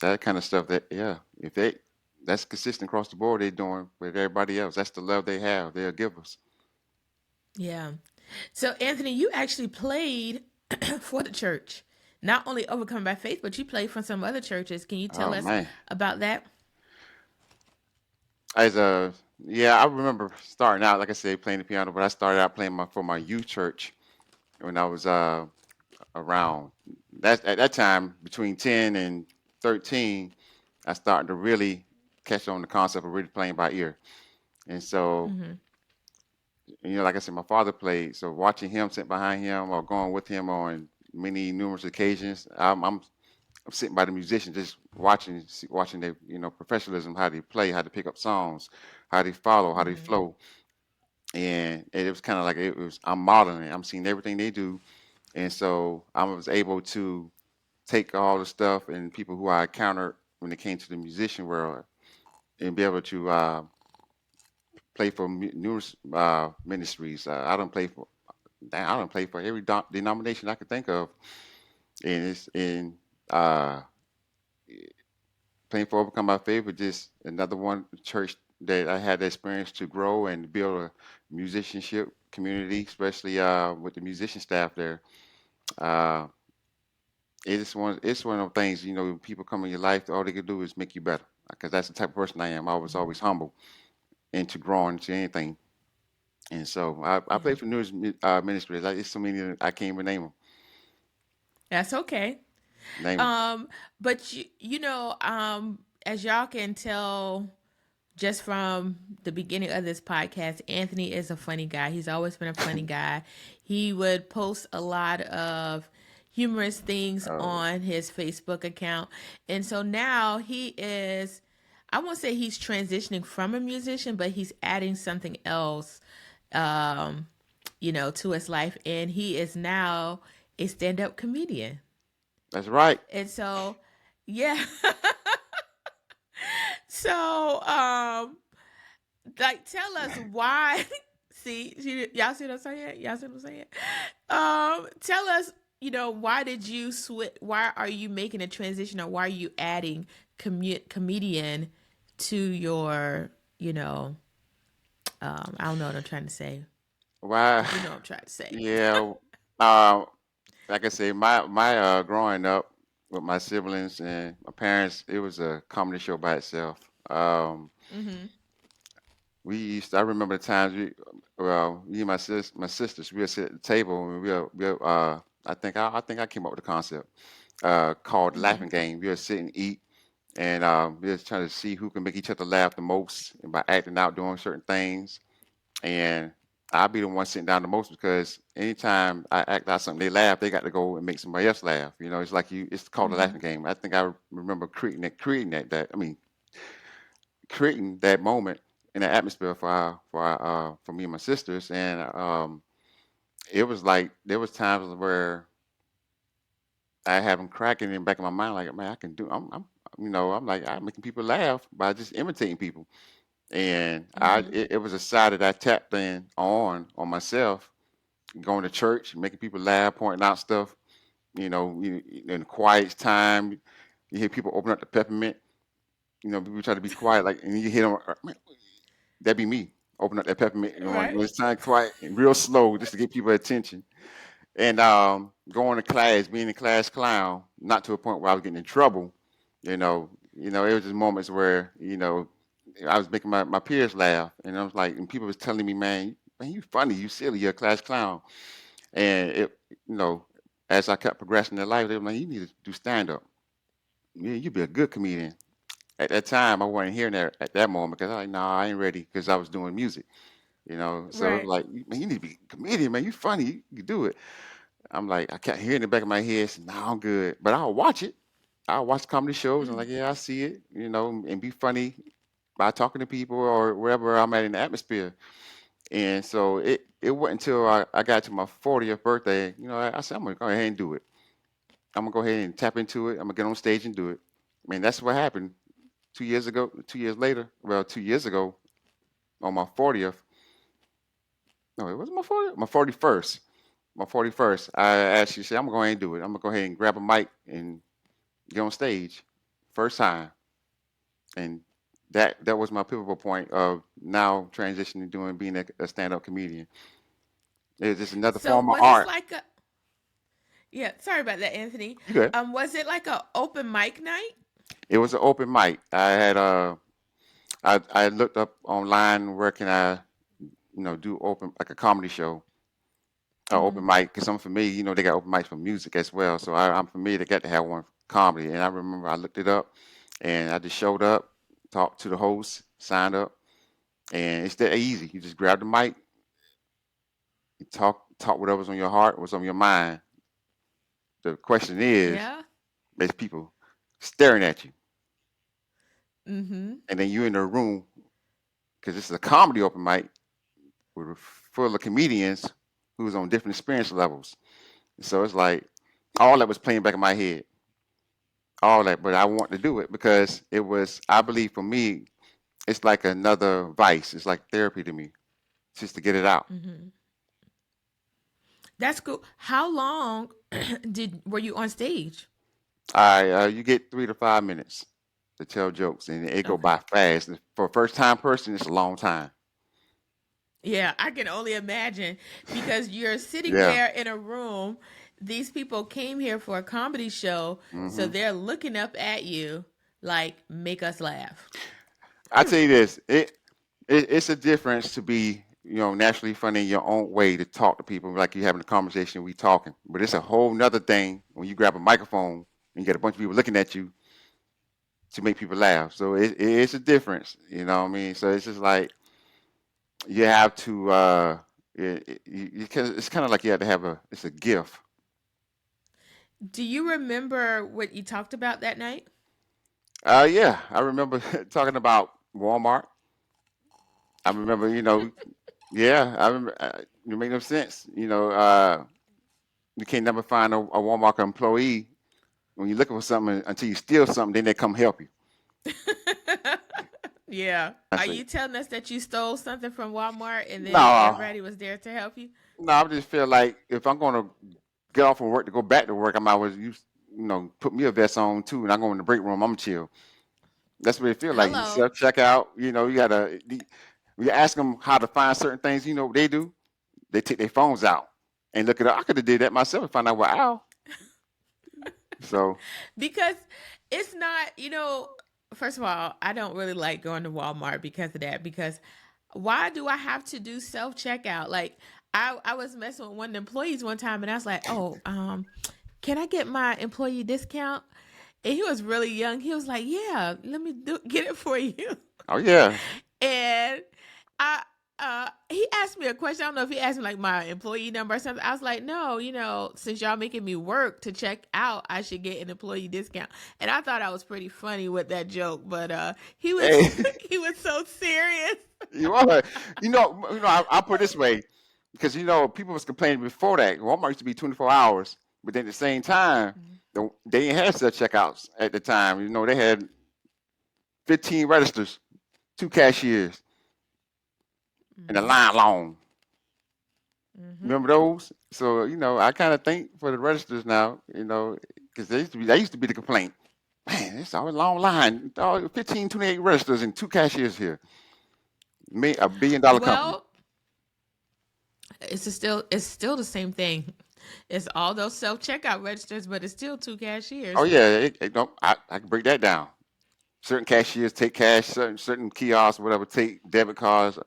that kind of stuff if that's consistent across the board they're doing with everybody else. That's the love they have. They'll give us. Yeah. So, Anthony, you actually played for the church. Not only Overcome by Faith, but you played for some other churches. Can you tell Oh us man, about that? as a yeah, I remember starting out like I said playing the piano, but I started out playing for my youth church when I was around that at that time between 10 and 13. I started to really catch on the concept of really playing by ear, and so Mm-hmm. like I said, my father played, so watching him sit behind him or going with him on many numerous occasions, I'm sitting by the musician, just watching their professionalism, how they play, how they pick up songs, how they follow, how they Mm-hmm. flow, and it was kind of like it was I'm modeling it. I'm seeing everything they do, and so I was able to take all the stuff and people who I encountered when it came to the musician world and be able to play for numerous ministries. I don't play for every denomination I could think of, and it's in uh, playing for Overcome by Faith was just another one church that I had the experience to grow and build a musicianship community, especially with the musician staff there. Uh, it's one of those things, when people come in your life, all they can do is make you better. Because that's the type of person I am. I was always humble into growing into anything. And so I Yeah. play for numerous ministries. It's so many that I can't even name them. That's okay. Name them. But as y'all can tell just from the beginning of this podcast, Anthony is a funny guy. He's always been a funny guy. He would post a lot of humorous things Oh, on his Facebook account. And so now I won't say he's transitioning from a musician, but he's adding something else, um, to his life. And he is now a stand up comedian. that's right. And so, yeah. So, like tell us why y'all see what I'm saying? Y'all see what I'm saying? Tell us, why did you switch, why are you making a transition, or why are you adding comedian to your, I don't know what I'm trying to say, Why? but you know what I'm trying to say. Yeah. Uh, like I say, my growing up with my siblings and my parents, it was a comedy show by itself. Um, Mm-hmm. I remember the times me and my sisters, we would sit at the table and I think I came up with the concept called the Mm-hmm. laughing game. We would sit and eat, and we were trying to see who can make each other laugh the most and by acting out, doing certain things. And I'll be the one sitting down the most because anytime I act out something, they laugh, they got to go and make somebody else laugh. It's like it's called a Mm-hmm. laughing game. I think I remember creating that moment in the atmosphere for me and my sisters. And it was like there was times where I had them cracking in the back of my mind, like, man, I can do. I'm like I'm making people laugh by just imitating people. And Mm-hmm. it was a side that I tapped in on myself, going to church, making people laugh, pointing out stuff. In the quiet time, you hear people open up the peppermint. People try to be quiet, like, and you hear them. That'd be me. Open up that peppermint Right. when it's time quiet and real slow, just to get people attention. And going to class, being a class clown, not to a point where I was getting in trouble. It was just moments where I was making my peers laugh, and I was like, and people was telling me, man, you funny, you silly, you're a class clown. And you know, as I kept progressing in life, they were like, you need to do stand up. Yeah, you'd be a good comedian. At that time, I wasn't hearing that at that moment because I was like, nah, I ain't ready because I was doing music. So it was Right. like, man, you need to be a comedian, man. You funny, you can do it. I'm like, I kept hearing in the back of my head, nah, I'm good. But I'll watch it. I'll watch comedy shows and Mm-hmm. like, yeah, I see it, and be funny by talking to people or wherever I'm at in the atmosphere. And so it wasn't until I got to my 40th birthday, I said, I'm gonna go ahead and do it. I'm gonna go ahead and tap into it. I'm gonna get on stage and do it. I mean, that's what happened 2 years ago, 2 years later. Well, 2 years ago on my 40th. No, it wasn't my 40th. My 41st. My 41st. I actually said, I'm gonna go ahead and do it. I'm gonna go ahead and grab a mic and get on stage. First time. And that was my pivotal point of now transitioning doing being a stand-up comedian. It's just another So form of was this art. like a yeah, sorry about that, Anthony. You good? Was it like a open mic night? It was an open mic. I looked up online where can I do open like a comedy show, open Mm-hmm. mic. Because I'm familiar, they got open mics for music as well. So I'm familiar. They got to have one for comedy. And I remember I looked it up, and I just showed up, talked to the host, signed up, and it's that easy. You just grab the mic, you talk whatever's on your heart, what's on your mind. The question is, Yeah. there's people staring at you, Mm-hmm. and then you're in the room because this is a comedy open mic with full of comedians who's on different experience levels. So it's like all that was playing back in my head, all that. But I want to do it because it was, I believe, for me, it's like another vice. It's like therapy to me, just to get it out. Mm-hmm. That's cool. How long did were you on stage? You get 3 to 5 minutes to tell jokes, and it go Okay. by fast. And for a first time person, it's a long time. Yeah, I can only imagine because you're sitting Yeah. there in a room. These people came here for a comedy show, so hmm they're looking up at you like, make us laugh. I tell you this, it's a difference to be, naturally funny in your own way to talk to people like you having a conversation, we talking. But it's a whole nother thing when you grab a microphone and you get a bunch of people looking at you to make people laugh. So it's a difference, you know what I mean? So it's just like you have to, it's kind of like you have to have it's a gift. Do you remember what you talked about that night? Yeah, I remember talking about Walmart. I remember, yeah, I remember, it made no sense. You can't never find a Walmart employee when you're looking for something until you steal something, then they come help you. Yeah. I Are say, you telling us that you stole something from Walmart and then no, everybody was there to help you? no, I just feel like if I'm going to get off from work to go back to work, I might as well put me a vest on too, and I go in the break room, I'm chill. That's what it feel like. You Hello. self checkout, you gotta. You ask them how to find certain things. You know what they do? They take their phones out and look it up. I could have did that myself and find out what ow. So Because it's not, first of all, I don't really like going to Walmart because of that. Because why do I have to do self checkout? Like I was messing with one of the employees one time and I was like, oh, can I get my employee discount? And he was really young. He was like, yeah, let me get it for you. oh yeah, And I he asked me a question. I don't know if he asked me like my employee number or something. I was like, no, since y'all making me work to check out, I should get an employee discount. And I thought I was pretty funny with that joke, but he was hey, he was so serious. you are. I put it this way because people was complaining before that Walmart used to be 24 hours, but then at the same time, they didn't have self checkouts at the time. They had 15 registers, 2 cashiers, and a Mm-hmm. line long. Mm-hmm. Remember those? So I kind of think for the registers now, because they used to be the complaint. Man, it's always a long line. 15, 28 registers and 2 cashiers here. Me, $1 billion company. Well, it's still the same thing. It's all those self checkout registers, but it's still two Oh cashiers. yeah, don't. I can break that down. Certain cashiers take cash. Certain kiosks, whatever, take debit cards.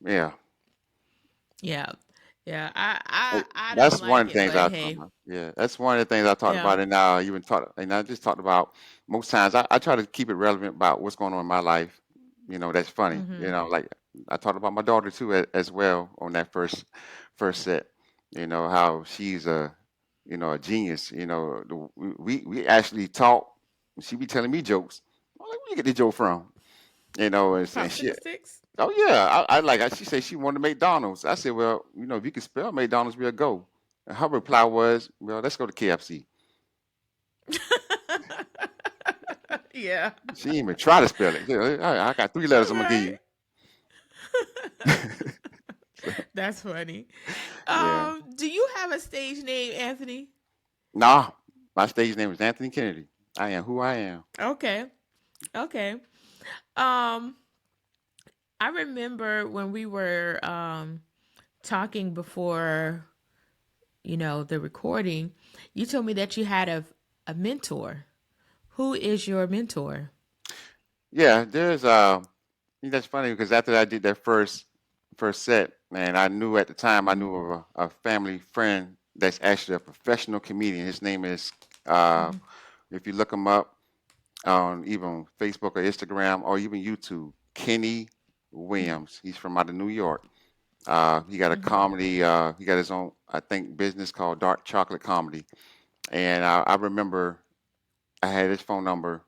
Yeah, Yeah, yeah. I don't that's one like of the it, things but I talked hey, about. Yeah, that's one of the things I talked yeah. about, and now even talked, and I just talked about most times. I try to keep it relevant about what's going on in my life. That's funny. Mm-hmm. Like I talked about my daughter too as well on that first set. How she's a genius. We actually talk. She be telling me jokes. I'm like, where you get the joke from? And she, Popsicle sticks. oh yeah, I like. She said she wanted McDonald's. I said, well, if you can spell McDonald's, we'll go. And her reply was, well, let's go to KFC. Yeah. She didn't even try to spell it. Yeah, I got 3 letters I'm gonna give Right. you. So, That's funny. yeah. Do you have a stage name, Anthony? Nah, my stage name is Anthony Kennedy. I am who I am. Okay. Okay. Um, I remember when we were talking before, the recording, you told me that you had a mentor. Who is your mentor? Yeah, there's that's funny because after I did that first set, man, I knew at the time I Mm-hmm. knew of a family friend that's actually a professional comedian. His name is uh, Mm-hmm. if you look him up on even Facebook or Instagram or even YouTube, Kenny Williams. He's from out of New York. He got a Mm-hmm. comedy. He got his own, I think, business called Dark Chocolate Comedy. And I remember I had his phone number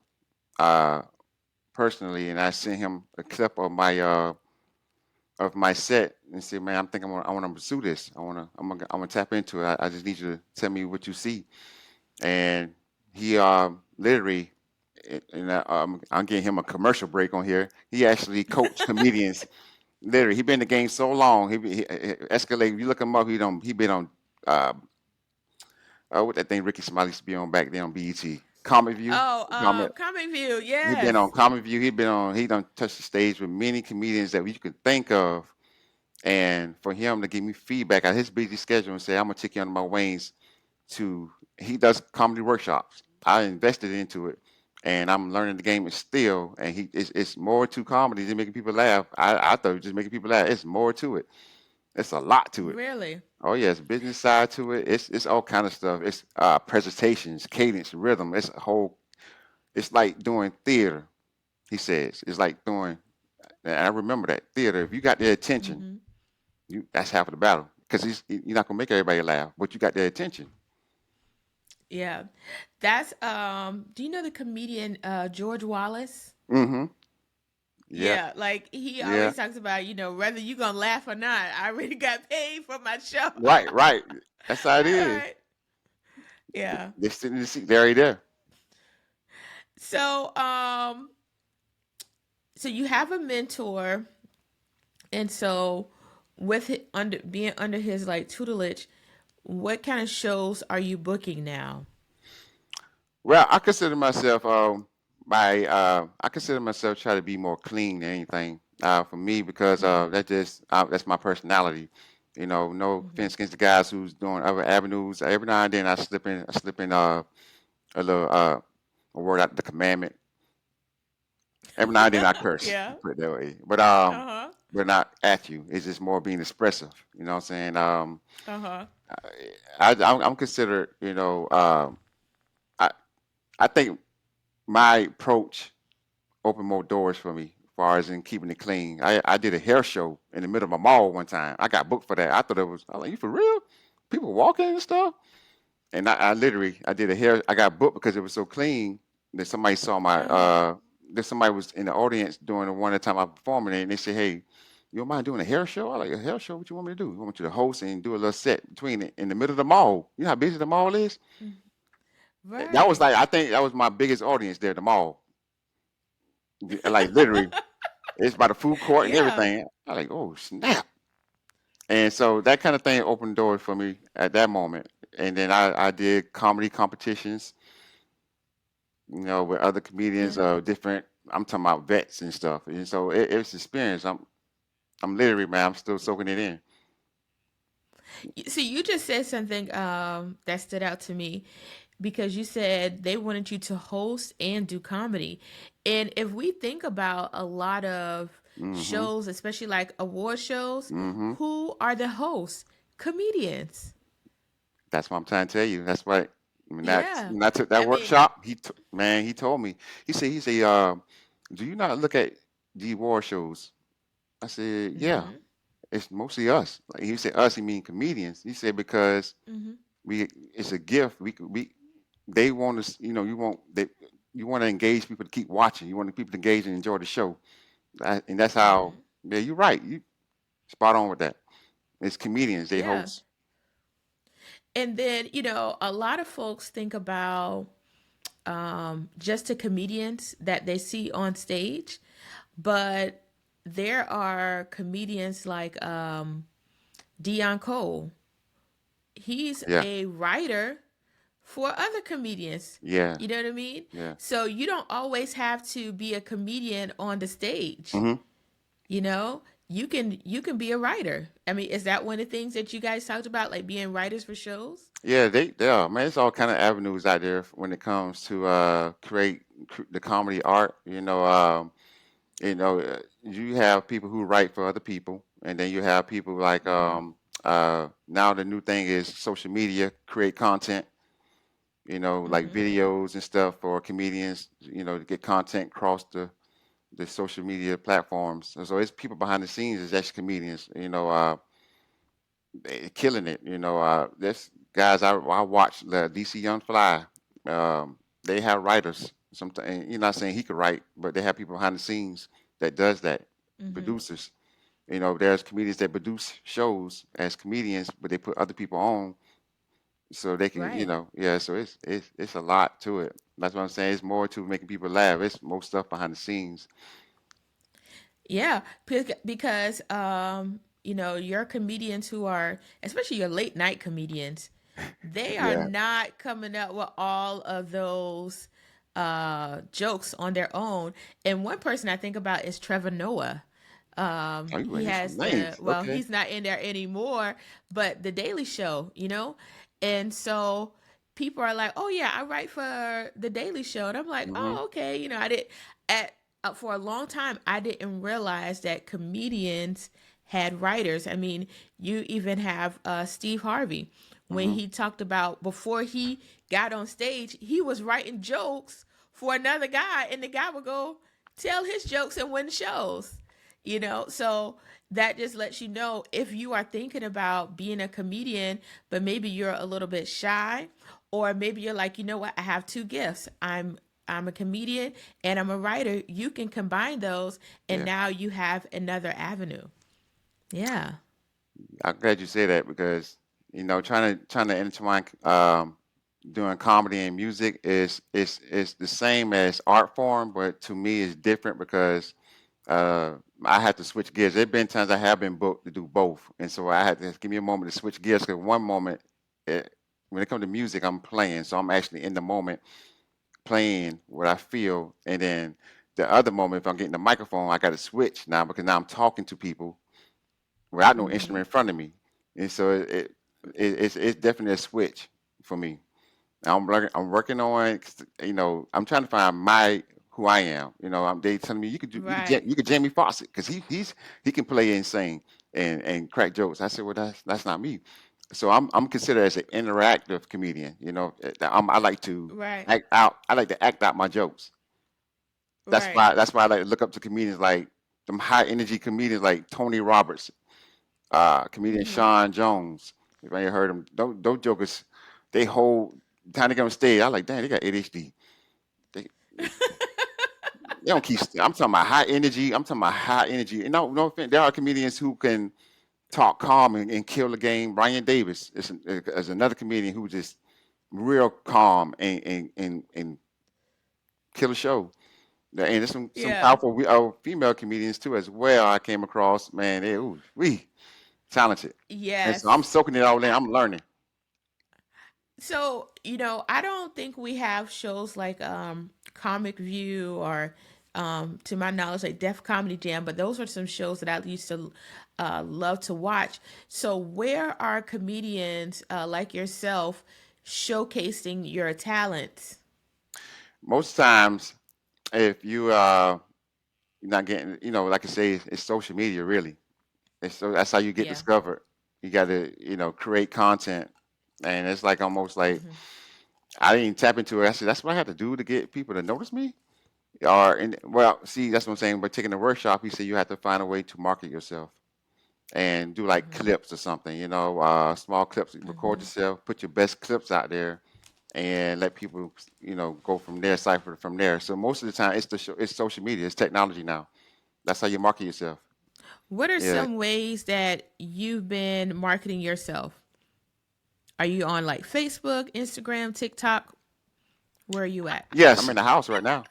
uh, personally, and I sent him a clip of my set and said, "Man, I'm thinking I want to pursue this. I'm gonna tap into it. I just need you to tell me what you see." And he literally, and I'm getting him a commercial break on here. He actually coached comedians. Literally, he been in the game so long. He Escalade. If you look him up, he been on uh, what that thing Ricky Smiley used to be on back then on BET. Comic View. Oh, Comic. Comic View. He been Yes. on Comic View. He done touched the stage with many comedians that you could think of. And for him to give me feedback on his busy schedule and say, I'm gonna take you under my wings to he does comedy workshops. I invested into it and I'm learning the game still and it's more to comedy than making people laugh. I thought it was just making people laugh. It's more to it. It's a lot to it. Really? Oh yeah, it's business side to it. It's all kind of stuff. It's presentations, cadence, rhythm. It's like doing theater, he says. It's like doing and I remember that theater. If you got their attention, Mm-hmm. that's half of the battle because you're not gonna make everybody laugh, but you got their attention. Yeah. That's do you know the comedian George Wallace? Mm-hmm. Yeah. Yeah, like he Yeah. always talks about, whether you gonna laugh or not. I already got paid for my show. Right. Right. That's how it All is. right. Yeah. They're sitting in the seat. They're already there. So, so you have a mentor, and so with it under being under his like tutelage, what kind of shows are you booking now? Well, I consider myself I consider myself try to be more clean than anything. For me, because Mm-hmm. that's my personality. No Mm-hmm. offense against the guys who's doing other avenues. Every now and then I slip in a little a word out the commandment. Every now and then I curse, Yeah. put it that way. Uh-huh. But not at you. It's just more being expressive. You know what I'm saying? Uh-huh. I'm considered. I I think my approach opened more doors for me as far as in keeping it clean. I did a hair show in the middle of a mall one time. I got booked for that. I was like, you for real? People walking and stuff. And I literally I did a hair. I got booked because it was so clean that somebody saw my Uh-huh. that somebody was in the audience during the one of the time I performed it, and they said, "Hey, you don't mind doing a hair show?" I like a hair show. What you want me to do? I want you to host and do a little set between it in the middle of the mall. You know how busy the mall is. Mhm. That was Right. like I think that was my biggest audience there, the mall. Like literally, it's by the food court and Yeah. everything. I like, oh snap! And so that kind of thing opened doors for me at that moment. And then I did comedy competitions, with other comedians Yeah. of different. I'm talking about vets and stuff. And so it's experience. I'm literally, man. I'm still soaking it in. So you just said something that stood out to me because you said they wanted you to host and do comedy. And if we think about a lot of Mm-hmm. shows, especially like award shows, Mm-hmm. who are the hosts? Comedians. That's what I'm trying to tell you. That's why Yeah. when I took that I mean, workshop, man, he told me. He said, do you not look at the award shows? I said, yeah. hmm It's mostly us. Like he said, us. He mean comedians. He said because hmm we it's a gift. We they want us. You want to engage people to keep watching. You want people to engage and enjoy the show. And that's how. hmm Yeah, you're right. You spot on with that. It's comedians. They Yeah. host. And then, a lot of folks think about just the comedians that they see on stage, but there are comedians like Dion Cole. He's Yeah, a writer for other comedians. yeah, You know what I mean? yeah. So you don't always have to be a comedian on the stage. Hmm. You know, you can be a writer. I mean, is that one of the things that you guys talked about, like being writers for shows? Yeah, they are, man. It's all kind of avenues out there when it comes to the comedy art. You have people who write for other people, and then you have people like now the new thing is social media, create content. Like Mm-hmm. videos and stuff for comedians. To get content across the social media platforms. And so it's people behind the scenes is actually comedians. They killing it. There's guys I watch the DC Young Fly. They have writers. Sometimes you're not saying he could write, but they have people behind the scenes that does that. Mm-hmm. Producers. There's comedians that produce shows as comedians, but they put other people on so they can, Right. yeah. So it's a lot to it. That's what I'm saying. It's more to making people laugh. It's more stuff behind the scenes. Yeah, because your comedians who are, especially your late night comedians, they are Yeah. not coming up with all of those jokes on their own. And one person I think about is Trevor Noah. Oh, you He bringing some has names. well, Okay. he's not in there anymore, but The Daily Show, and so people are like, "Oh yeah, I write for The Daily Show," and I'm like, Hmm. "Oh okay," I did at for a long time I didn't realize that comedians had writers. I mean, you even have Steve Harvey when Hmm. he talked about before he got on stage, he was writing jokes for another guy, and the guy would go tell his jokes and win shows. So that just lets you know if you are thinking about being a comedian, but maybe you're a little bit shy, or maybe you're like, you know what, I have two gifts. I'm a comedian and I'm a writer. You can combine those, and Yeah. now you have another avenue. Yeah. I'm glad you say that because trying to intertwine doing comedy and music is the same as art form, but to me it's different because uh, I had to switch gears. There have been times I have been booked to do both, and so I had to give me a moment to switch gears. Because one moment, when it comes to music, I'm playing, so I'm actually in the moment playing what I feel, and then the other moment, if I'm getting the microphone, I got to switch now because now I'm talking to people without no Mm-hmm. instrument in front of me, and so it's definitely a switch for me. I'm working on, I'm trying to find my who I am. They telling me Right. you could Jamie Foxx because he can play insane and crack jokes. I said, well, that's not me. So I'm considered as an interactive comedian. I like to Right. act out. I like to act out my jokes. That's Right. why that's why I like to look up to comedians like them high energy comedians like Tony Roberts, comedian Mm-hmm. Sean Jones. If I ain't heard them, those jokers, they hold time to get on stage. I like, dang, they got ADHD. They don't keep. I'm talking about high energy. I'm talking about high energy. And no offense, there are comedians who can talk calm and kill the game. Brian Davis is another comedian who just real calm and kill a show. And there's some Yeah. powerful female comedians too as well. I came across, man, we talented. And so I'm Yes. soaking it all in. I'm learning. So, I don't think we have shows like Comic View or to my knowledge like Def Comedy Jam, but those are some shows that I used to love to watch. So, where are comedians like yourself showcasing your talents? Most times, if you're not getting, like I say, it's social media really. That's how you get Yeah. discovered. You got to, create content, and it's like almost like Hmm. I didn't tap into it. I said that's what I had to do to get people to notice me. Well, see, that's what I'm saying. By taking the workshop, he said you have to find a way to market yourself and do like Hmm. clips or something. Small clips. Record Hmm. yourself, put your best clips out there, and let people, go from there, cipher from there. So most of the time, it's social media, it's technology now. That's how you market yourself. What are Yeah. some ways that you've been marketing yourself? Are you on like Facebook, Instagram, TikTok? Where are you at? Yes, I'm in the house right now.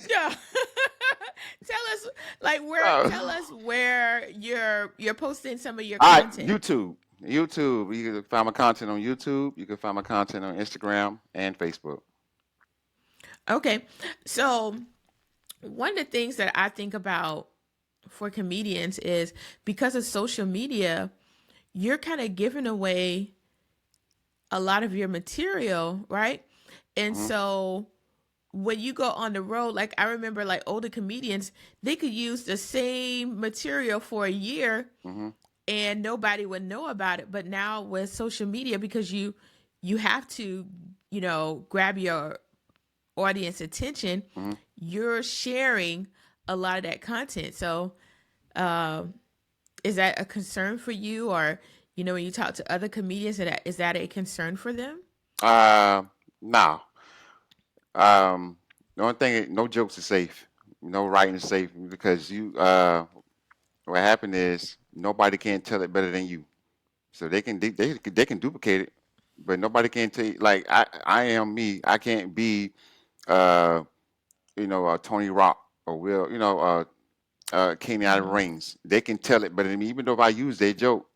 Yeah. Tell us tell Oh. us where you're posting some of your All right, content. YouTube. YouTube. You can find my content on YouTube. You can find my content on Instagram and Facebook. Okay. So, one of the things that I think about for comedians is because of social media, you're kind of giving away a lot of your material, right? And Hmm. so when you go on the road, like I remember like older comedians, they could use the same material for a year Hmm. and nobody would know about it. But now with social media, because you have to, grab your audience attention, Hmm. you're sharing a lot of that content. So um, is that a concern for you, or when you talk to other comedians, is that a concern for them? Now, um, the only thing, no jokes are safe. No writing is safe because what happened is nobody can tell it better than you. So they can duplicate it, but nobody can tell you. Like I am me. I can't be uh Tony Rock or Will Kenny out of Mm-hmm. Rings. They can tell it better than me. Even though if I use their joke,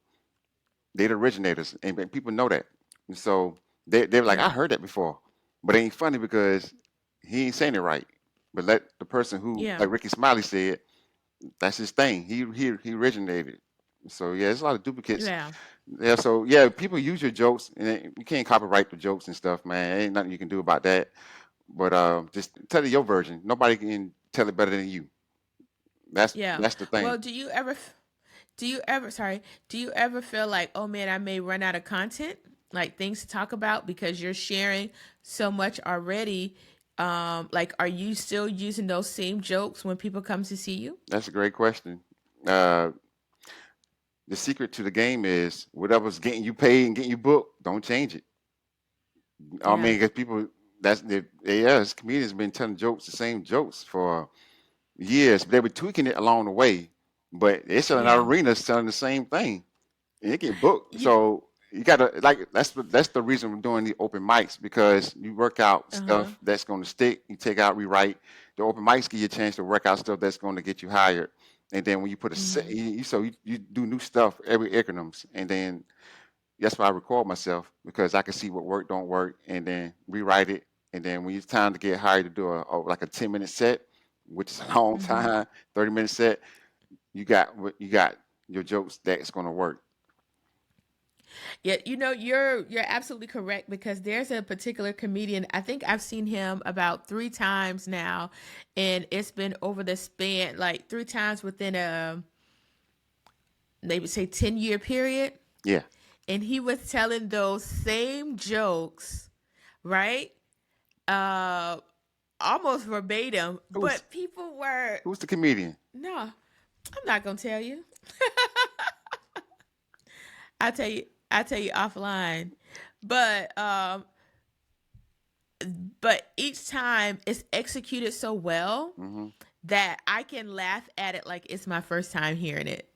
they're the originators, and people know that. And so they're like, I Yeah. heard that before, but it ain't funny because he ain't saying it right. But let the person who, Yeah. like Ricky Smiley said, that's his thing. He originated. So yeah, there's a lot of duplicates. Yeah. Yeah, so yeah, people use your jokes, and you can't copyright the jokes and stuff, man. Ain't nothing you can do about that. But just tell it your version. Nobody can tell it better than you. Yeah. That's the thing. Well, do you ever feel like, oh man, I may run out of content, like things to talk about because you're sharing so much already? Like, are you still using those same jokes when people come to see you? That's a great question. Uh, the secret to the game is whatever's getting you paid and getting you booked, don't change it. I Yeah. mean, because people, yeah, this comedians been telling jokes, the same jokes for years. But they were tweaking it along the way, but they're selling out Yeah. arenas selling the same thing, and it get booked. You, So you gotta like that's the reason we're doing the open mics because you work out uh-huh. stuff that's going to stick. You take out, rewrite. The open mics give you a chance to work out stuff that's going to get you hired. And then when you put a set, Hmm. you do new stuff every increments, and then that's why I record myself because I can see what work don't work, and then rewrite it. And then when it's time to get hired to do like a 10-minute set, which is a long Hmm. time, 30-minute set, you got your jokes that's going to work. Yeah, you're absolutely correct because there's a particular comedian. I think I've seen him about 3 times now, and it's been over the span like 3 times within a maybe say 10-year period. Yeah. And he was telling those same jokes, right? Uh Almost verbatim, Who's but people were who's the comedian? no, I'm not gonna tell you. I'll tell you offline. But each time it's executed so well Hmm. that I can laugh at it like it's my first time hearing it.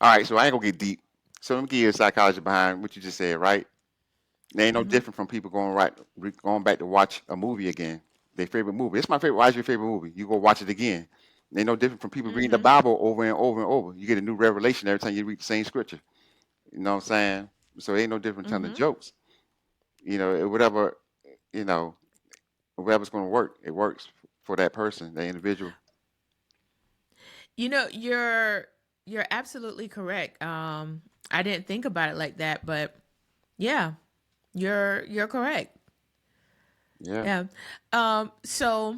All right, so I ain't gonna get deep. So let me give you a psychology behind what you just said, right? They ain't no Hmm. different from people going back to watch a movie again. Their favorite movie. It's my favorite. Why is your favorite movie? You go watch it again. They ain't no different from people reading the Hmm. Bible over and over and over. You get a new revelation every time you read the same scripture. You know what I'm saying? So it ain't no different telling the Hmm. jokes. Whatever, you know, whatever's gonna work, it works for that person, that individual. You're absolutely correct. I didn't think about it like that, but yeah, you're correct. Yeah. Yeah. So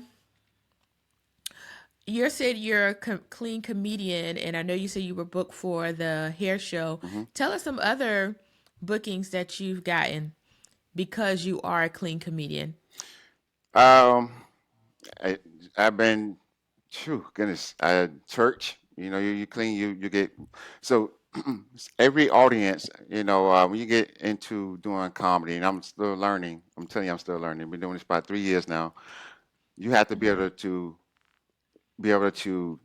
you said you're a clean comedian, and I know you said you were booked for the hair show. Hmm. Tell us some other bookings that you've gotten because you are a clean comedian. Um, I, I've been, phew, goodness, church. You clean, you get so every audience. When you get into doing comedy, and I'm still learning. I'm telling you, I'm still learning. I've been doing this about 3 years now. You have to Hmm. be able to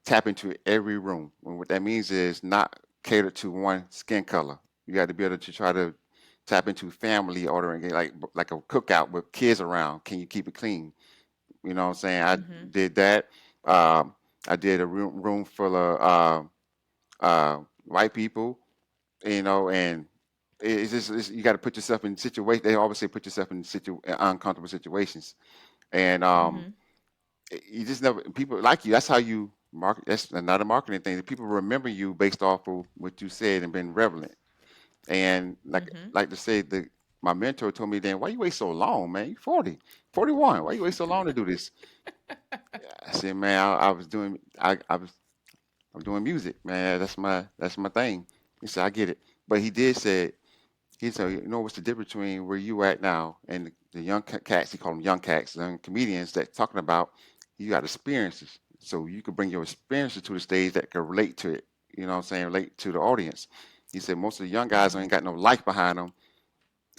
tap into every room. And what that means is not cater to one skin color. You got to be able to try to tap into family ordering, like a cookout with kids around. Can you keep it clean? You know what I'm saying? I Hmm. did that. Um, I did a room full of white people, and you got to put yourself in situations. They always say put yourself in uncomfortable situations, and Hmm. You just never people like you. That's how you market. That's another marketing thing. People remember you based off of what you said and been relevant. And Mm-hmm. like to say the my mentor told me then, why you wait so long, man? You 40, 41. Why you wait so long to do this? I said, man, I'm doing music, man. That's my thing. He said, I get it. But he said, you know what's the difference between where you at now and the young cats, he called them young cats, young comedians that talking about you got experiences. So you could bring your experiences to the stage that could relate to it. You know what I'm saying? Relate to the audience. He said most of the young guys Mm-hmm. ain't got no life behind them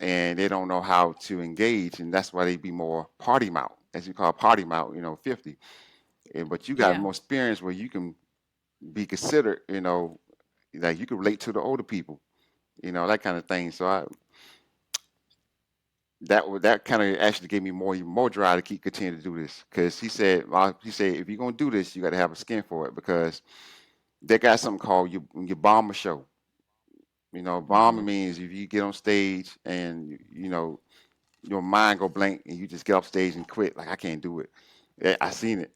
and they don't know how to engage, and that's why they be more party mouth, as you call party mouth, 50. But you got Yeah. more experience where you can be considered, like you can relate to the older people, that kind of thing. So that kind of actually gave me more even more drive to keep continuing to do this because he said if you're gonna do this, you got to have a skin for it because they got something called your bomber show. Bomber Mm-hmm. means if you get on stage and your mind go blank and you just get off stage and quit. Like I can't do it. I seen it.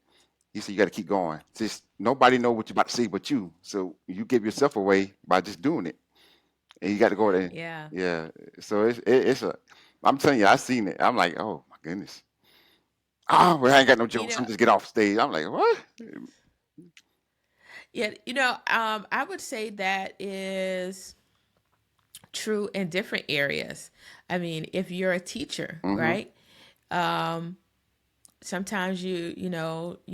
He said you got to keep going. Just nobody know what you're about to say but you. So you give yourself away by just doing it, and you got to go there. Yeah. Yeah. So it's a. I'm telling you, I seen it. I'm like, oh my goodness. Oh, well, I ain't got no You jokes. I'm know, just get off stage. I'm like, what? yeah, I would say that is true in different areas. I mean, if you're a teacher, Mm-hmm. right? Um, Sometimes you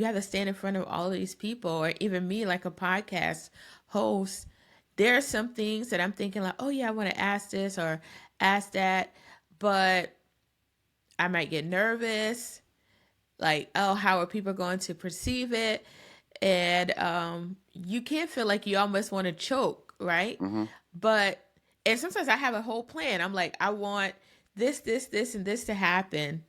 have to stand in front of all of these people, or even me, like a podcast host. There are some things that I'm thinking like, oh yeah, I want to ask this or ask that, but I might get nervous. Like, oh, how are people going to perceive it? And you can feel like you almost want to choke, right? Mm-hmm. But and sometimes I have a whole plan. I'm like, I want this, and this to happen.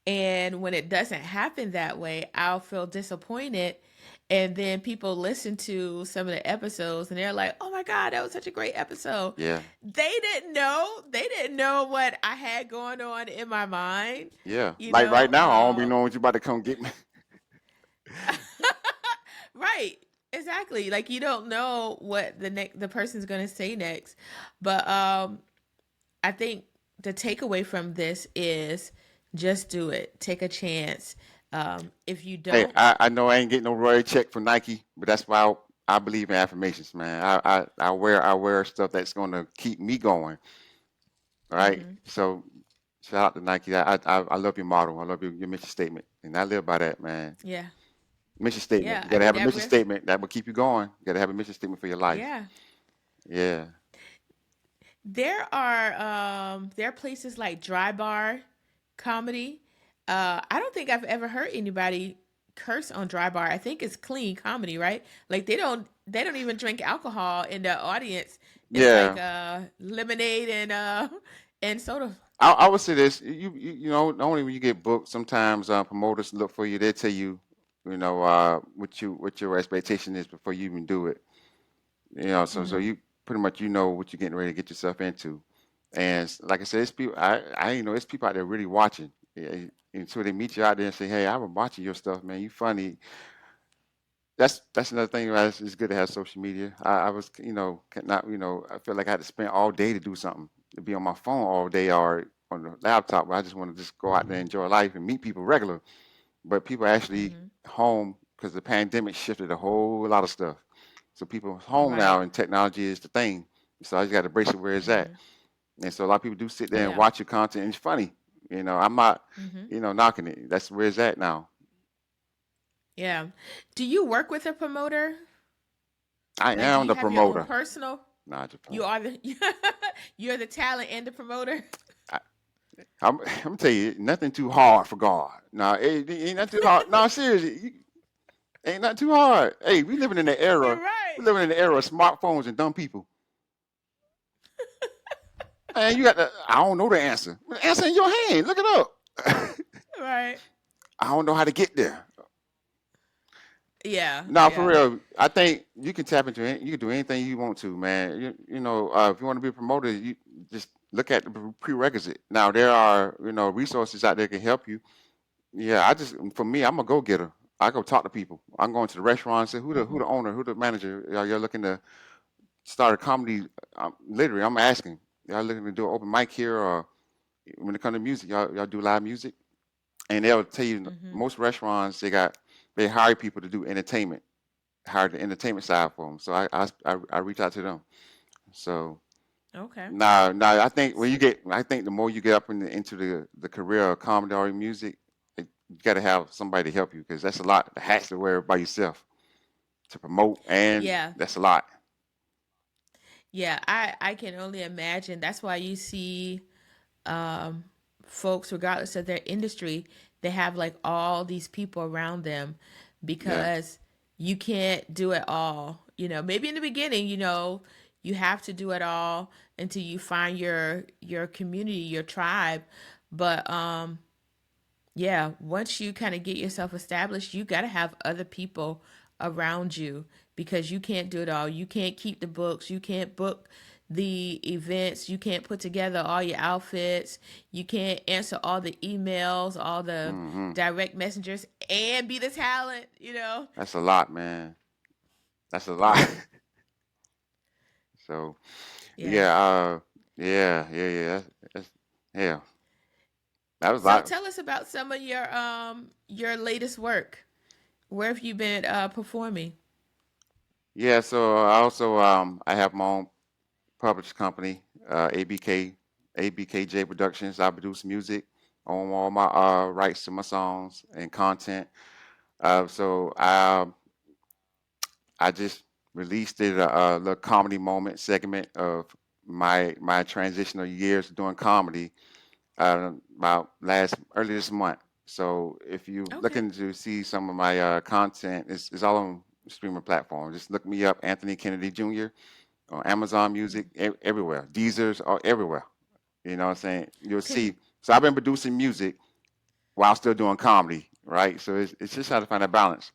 And when it doesn't happen that way, I'll feel disappointed. And then people listen to some of the episodes and they're like, oh my God, that was such a great episode. Yeah. They didn't know what I had going on in my mind, Yeah. you Like right know? now, I don't be knowing what you about to come get me. Right. Exactly. Like you don't know what the person's going to say next. But I think the takeaway from this is just do it. Take a chance. If you Hey, don't, I know I ain't getting no royal check from Nike, but that's why I believe in affirmations, man. I wear stuff that's gonna keep me going. All right. hmm So shout out to Nike. I love your motto. I love your mission statement, and I live by that, man. yeah, Mission statement. yeah. You I gotta mean have a that mission riff. statement that will keep you going. You gotta have a mission statement for your life. Yeah, Yeah. there are places like Dry Bar Comedy. I don't think I've ever heard anybody curse on Dry Bar. I think it's clean comedy, right? Like they don't even drink alcohol in the audience. It's like Yeah. lemonade and soda. I would say this. Only when you get booked, sometimes promoters look for you. They tell you, what your expectation is before you even do it. So hmm you pretty much know what you're getting ready to get yourself into. And like I said, it's people. It's people out there really watching. Yeah, until they meet you out there and say, "Hey, I've been watching your stuff, man. You funny." That's another thing. Right? It's good to have social media. I was, not, I felt like I had to spend all day to do something, to be on my phone all day or on the laptop. Where I just want to just go out there and enjoy life and meet people regular. But people actually hmm home because the pandemic shifted a whole lot of stuff. So people home now Right. and technology is the thing. So I just got to brace it where it's at. hmm And so a lot of people do sit there and Yeah. watch your content and it's funny. I'm not, hmm knocking it. That's where it's at now. Yeah. Do you work with a promoter? I Like, do am you the have your own promoter. personal? Not the You promoter. are the you're the talent and the promoter. I, I'm gonna tell you, nothing too hard for God. No, it ain't nothing too hard. No, seriously, ain't nothing too hard. Hey, we living in the era. Right. We living in the era of smartphones and dumb people. Man, you got the. I don't know the answer. The answer in your hand. Look it up. Right. I don't know how to get there. Yeah. No, for Yeah. real. I think you can tap into it. You can do anything you want to, man. If you want to be promoted, you just look at the prerequisite. Now there are, resources out there that can help you. Yeah, for me, I'm a go getter. I go talk to people. I'm going to the restaurant and say, who the owner, who the manager? Y'all looking to start a comedy? Literally, I'm asking. Y'all looking to do an open mic here, or when it comes to music, y'all do live music? And they'll tell you Mm-hmm. most restaurants they hire people to do entertainment, hire the entertainment side for them. So I reach out to them. So Okay. now I think the more you get up into the career of comedy or music, you got to have somebody to help you because that's a lot. The hats to wear by yourself to promote, and Yeah. that's a lot. Yeah. I can only imagine. That's why you see um, folks, regardless of their industry, they have like all these people around them Yeah. because you can't do it all. Maybe in the beginning, you have to do it all until you find your community, your tribe. But yeah, once you kind of get yourself established, you got to have other people around you because you can't do it all. You can't keep the books. You can't book the events. You can't put together all your outfits. You can't answer all the emails, all the Hmm. direct messengers, and be the talent. That's a lot, man. That's a lot. So Yeah. yeah, yeah. That's, yeah, that was a So lot. tell us about some of your latest work. Where have you been performing? Yeah, so I also I have my own published company, ABKJ Productions. I produce music, own all my rights to my songs and content. So I just released a little comedy moment segment of my transitional years doing comedy about last early this month. So if you Okay. looking to see some of my content, it's all on streaming platforms. Just look me up, Anthony Kennedy Jr. on Amazon Music, everywhere. Deezer's are everywhere. You know what I'm saying? You'll Con- see. So I've been producing music while still doing comedy, right? So it's just how to find a balance.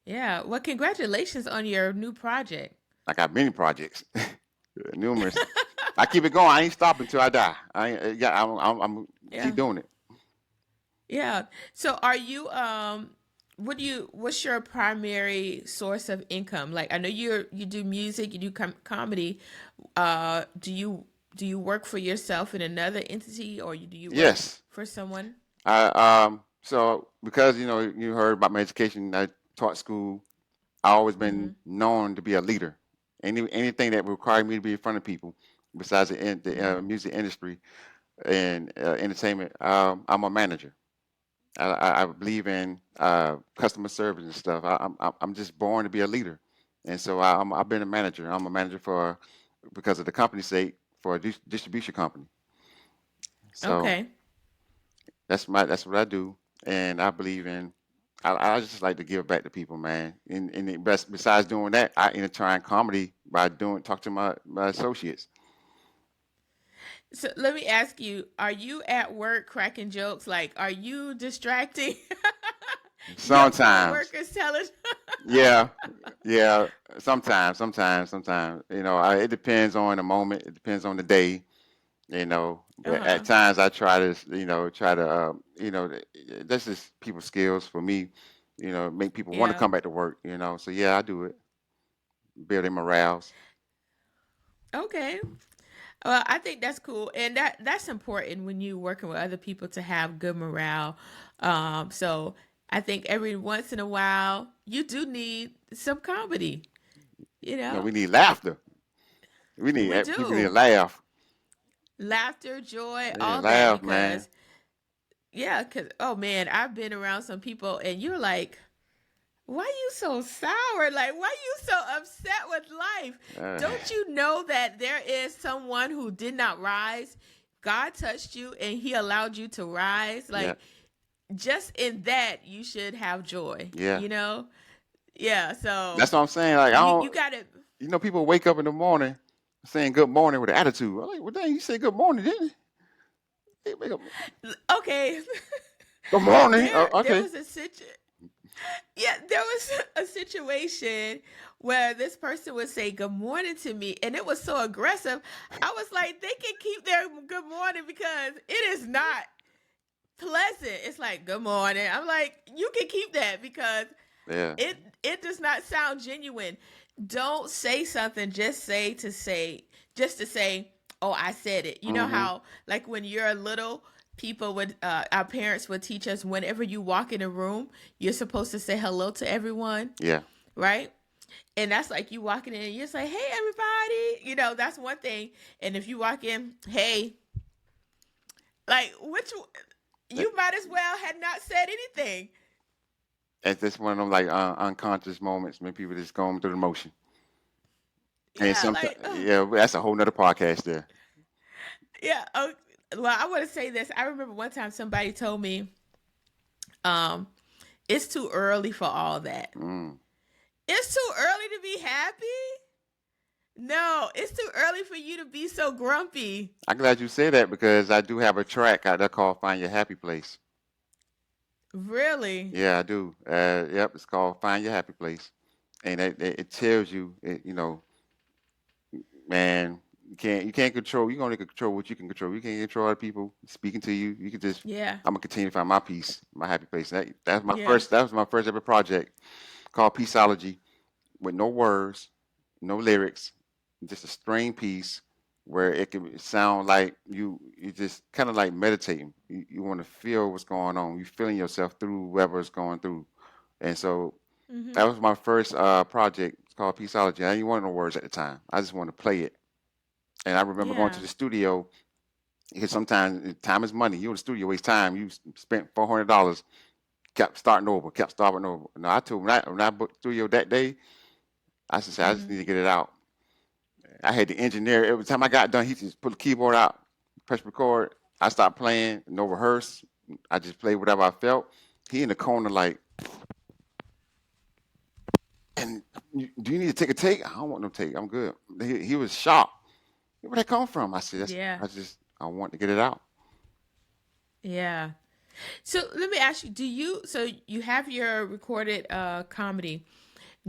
yeah. Well, congratulations on your new project. I got many projects, numerous. I keep it going. I ain't stopping until I die. I ain't, yeah, I'm keep Yeah. doing it. Yeah. So are you what's your primary source of income? Like I know you do music, you do comedy. Do you work for yourself in another entity or do you work Yes. for someone? So because you heard about my education, I taught school. I always been Mhm. known to be a leader. Anything that required me to be in front of people, besides the Mhm. music industry and entertainment, I'm a manager. I believe in customer service and stuff. I'm just born to be a leader, and so I've been a manager. I'm a manager for because of the company's sake for a distribution company. So Okay. that's what I do, and I believe in. I just like to give back to people, man. And besides doing that, I intertwine comedy by talk to my associates. So let me ask you, are you at work cracking jokes? Like are you distracting your Sometimes, coworkers telling yeah, yeah. Sometimes. It depends on the moment. It depends on the day. But at Uh-huh. times I try to, that's just people skills for me. Make people want to Yeah. come back to work. So yeah, I do it. Build their morales. Okay. Well, I think that's cool, and that's important when you working with other people to have good morale. So I think every once in a while you do need some comedy. You know, We need laughter. we People need to do laugh. laughter, joy, Yeah, all that laugh, man. because yeah, because oh man, I've been around some people and you're like, why you so sour? Like, why you so upset with life? Uh, Don't you know that there is someone who did not rise? God touched you and he allowed you to rise. yeah, Like, just in that, you should have joy, yeah. you know? Yeah, so That's what I'm saying. Like I you don't, got to, people wake up in the morning saying good morning with an attitude. I'm like, well, dang, you said good morning, didn't you? Hey, wake up. okay. Good morning. There Okay. was yeah, there was a situation where this person would say good morning to me and it was so aggressive. I was like, they can keep their good morning because it is not pleasant. It's like good morning. I'm like, you can keep that because Yeah. it does not sound genuine. Don't say something just to say, oh, I said it. You know Mm-hmm. how like when you're little, people would our parents would teach us whenever you walk in a room, you're supposed to say hello to everyone, Yeah. right? And that's like you walking in and you say, hey everybody. That's one thing. And if you walk in, hey, like which That- you might as well had not said anything. That's just one of them like unconscious moments when people just going through the motion. And Yeah, sometimes, like yeah, that's a whole nother podcast there. yeah. Well, I want to say this. I remember one time somebody told me, um, it's too early for all that. Mm. It's too early to be happy. No, it's too early for you to be so grumpy. I'm glad you said that because I do have a track out there called "Find Your Happy Place." Really? Yeah, I do. Yep, it's called "Find Your Happy Place," and it tells you, man, you can't control. You can only control what you can control. You can't control other people speaking to you. You can just. Yeah. I'm gonna continue to find my peace, my happy place. That's my Yeah. first. That was my first ever project called Peaceology, with no words, no lyrics, just a string piece where it can sound like you just kind of like meditating. You want to feel what's going on. You feeling yourself through whatever's going through, and so that Mhm. was my first project. It's called Peaceology. I didn't want no words at the time. I just wanted to play it. And I remember going to Yeah. the studio because sometimes time is money. You in the studio waste time. You spent $400, kept starting over, kept starting over. No, I told when I booked studio that day, I just said I just Mhm. need to get it out. I had the engineer. Every time I got done, he just put the keyboard out, press record. I stopped playing, no rehearse. I just played whatever I felt. He in the corner like, and do you need to take a take? I don't want no take. I'm good. He was shocked. Where that come from? I said, Yeah. I want to get it out. Yeah. So let me ask you, so you have your recorded comedy.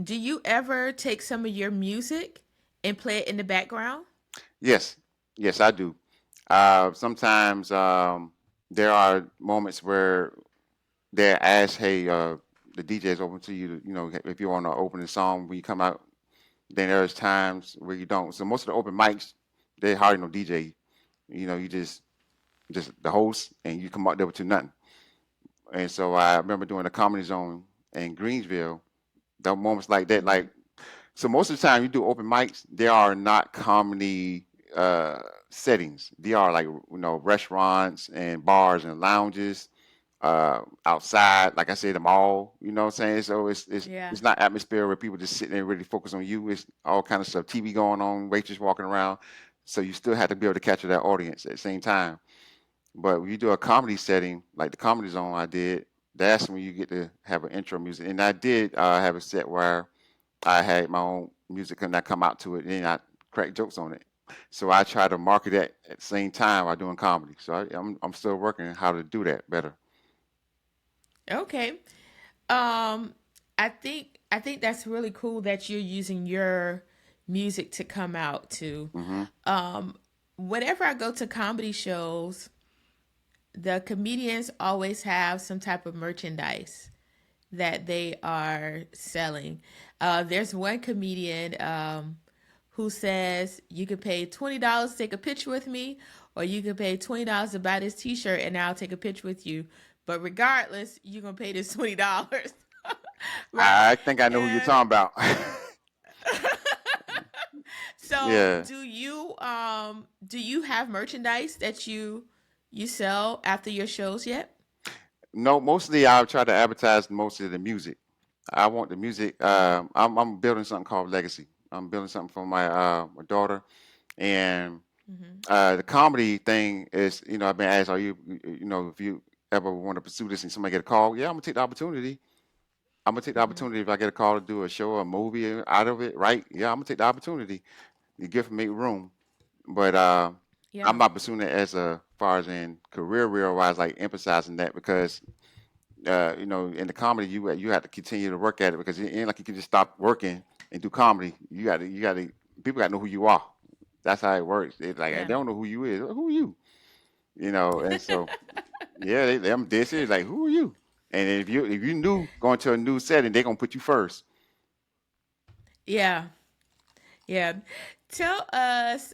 Do you ever take some of your music and play it in the background? Yes, yes, I do. Sometimes there are moments where they ask, "Hey, the DJ is open to you. If you want to open the song when you come out." Then there's times where you don't. So most of the open mics, they hardly no DJ. You just the host, and you come out there with nothing. And so I remember doing a comedy zone in Greensville. There were moments like that. Mm-hmm. Like so, most of the time you do open mics, they are not comedy settings. They are like restaurants and bars and lounges outside, like I said, the mall. You know what I'm saying? So Yeah. it's not atmosphere where people just sitting there really focus on you. It's all kind of stuff, TV going on, waitress walking around. So you still have to be able to capture that audience at the same time. But when you do a comedy setting, like the Comedy Zone I did, that's when you get to have an intro music. And I did have a set where I had my own music and I come out to it and I crack jokes on it. So I try to market that at the same time while doing comedy. So I'm still working on how to do that better. Okay. Um, I think that's really cool that you're using your music to come out to. Hmm. Um, Whenever I go to comedy shows, the comedians always have some type of merchandise that they are selling. There's one comedian who says you could pay $20 to take a picture with me, or you could pay $20 to buy this T-shirt, and I'll take a picture with you. But regardless, you're gonna pay this $20, right? I think I know who you're And talking about. so, Yeah. do you have merchandise that you sell after your shows yet? No, mostly I try to advertise most of the music. I want the music. I'm building something called Legacy. I'm building something for my daughter, and Mm-hmm. the comedy thing is, I've been asked, are if you ever want to pursue this and somebody get a call, yeah, I'm gonna take the opportunity. I'm gonna take the Mm-hmm. opportunity if I get a call to do a show or a movie out of it, right? Yeah, I'm gonna take the opportunity. You give and make room, but I'm Yeah. not pursuing it as a far as in career real wise, like emphasizing that because in the comedy you have to continue to work at it because it ain't like you can just stop working and do comedy. You got to people got to know who you are. That's how it works. It's like they Yeah. don't know who you is. Who are you? And so yeah, I'm dead serious. Like, who are you? And if you knew going to a new setting, they're gonna put you first. Yeah. Yeah. Tell us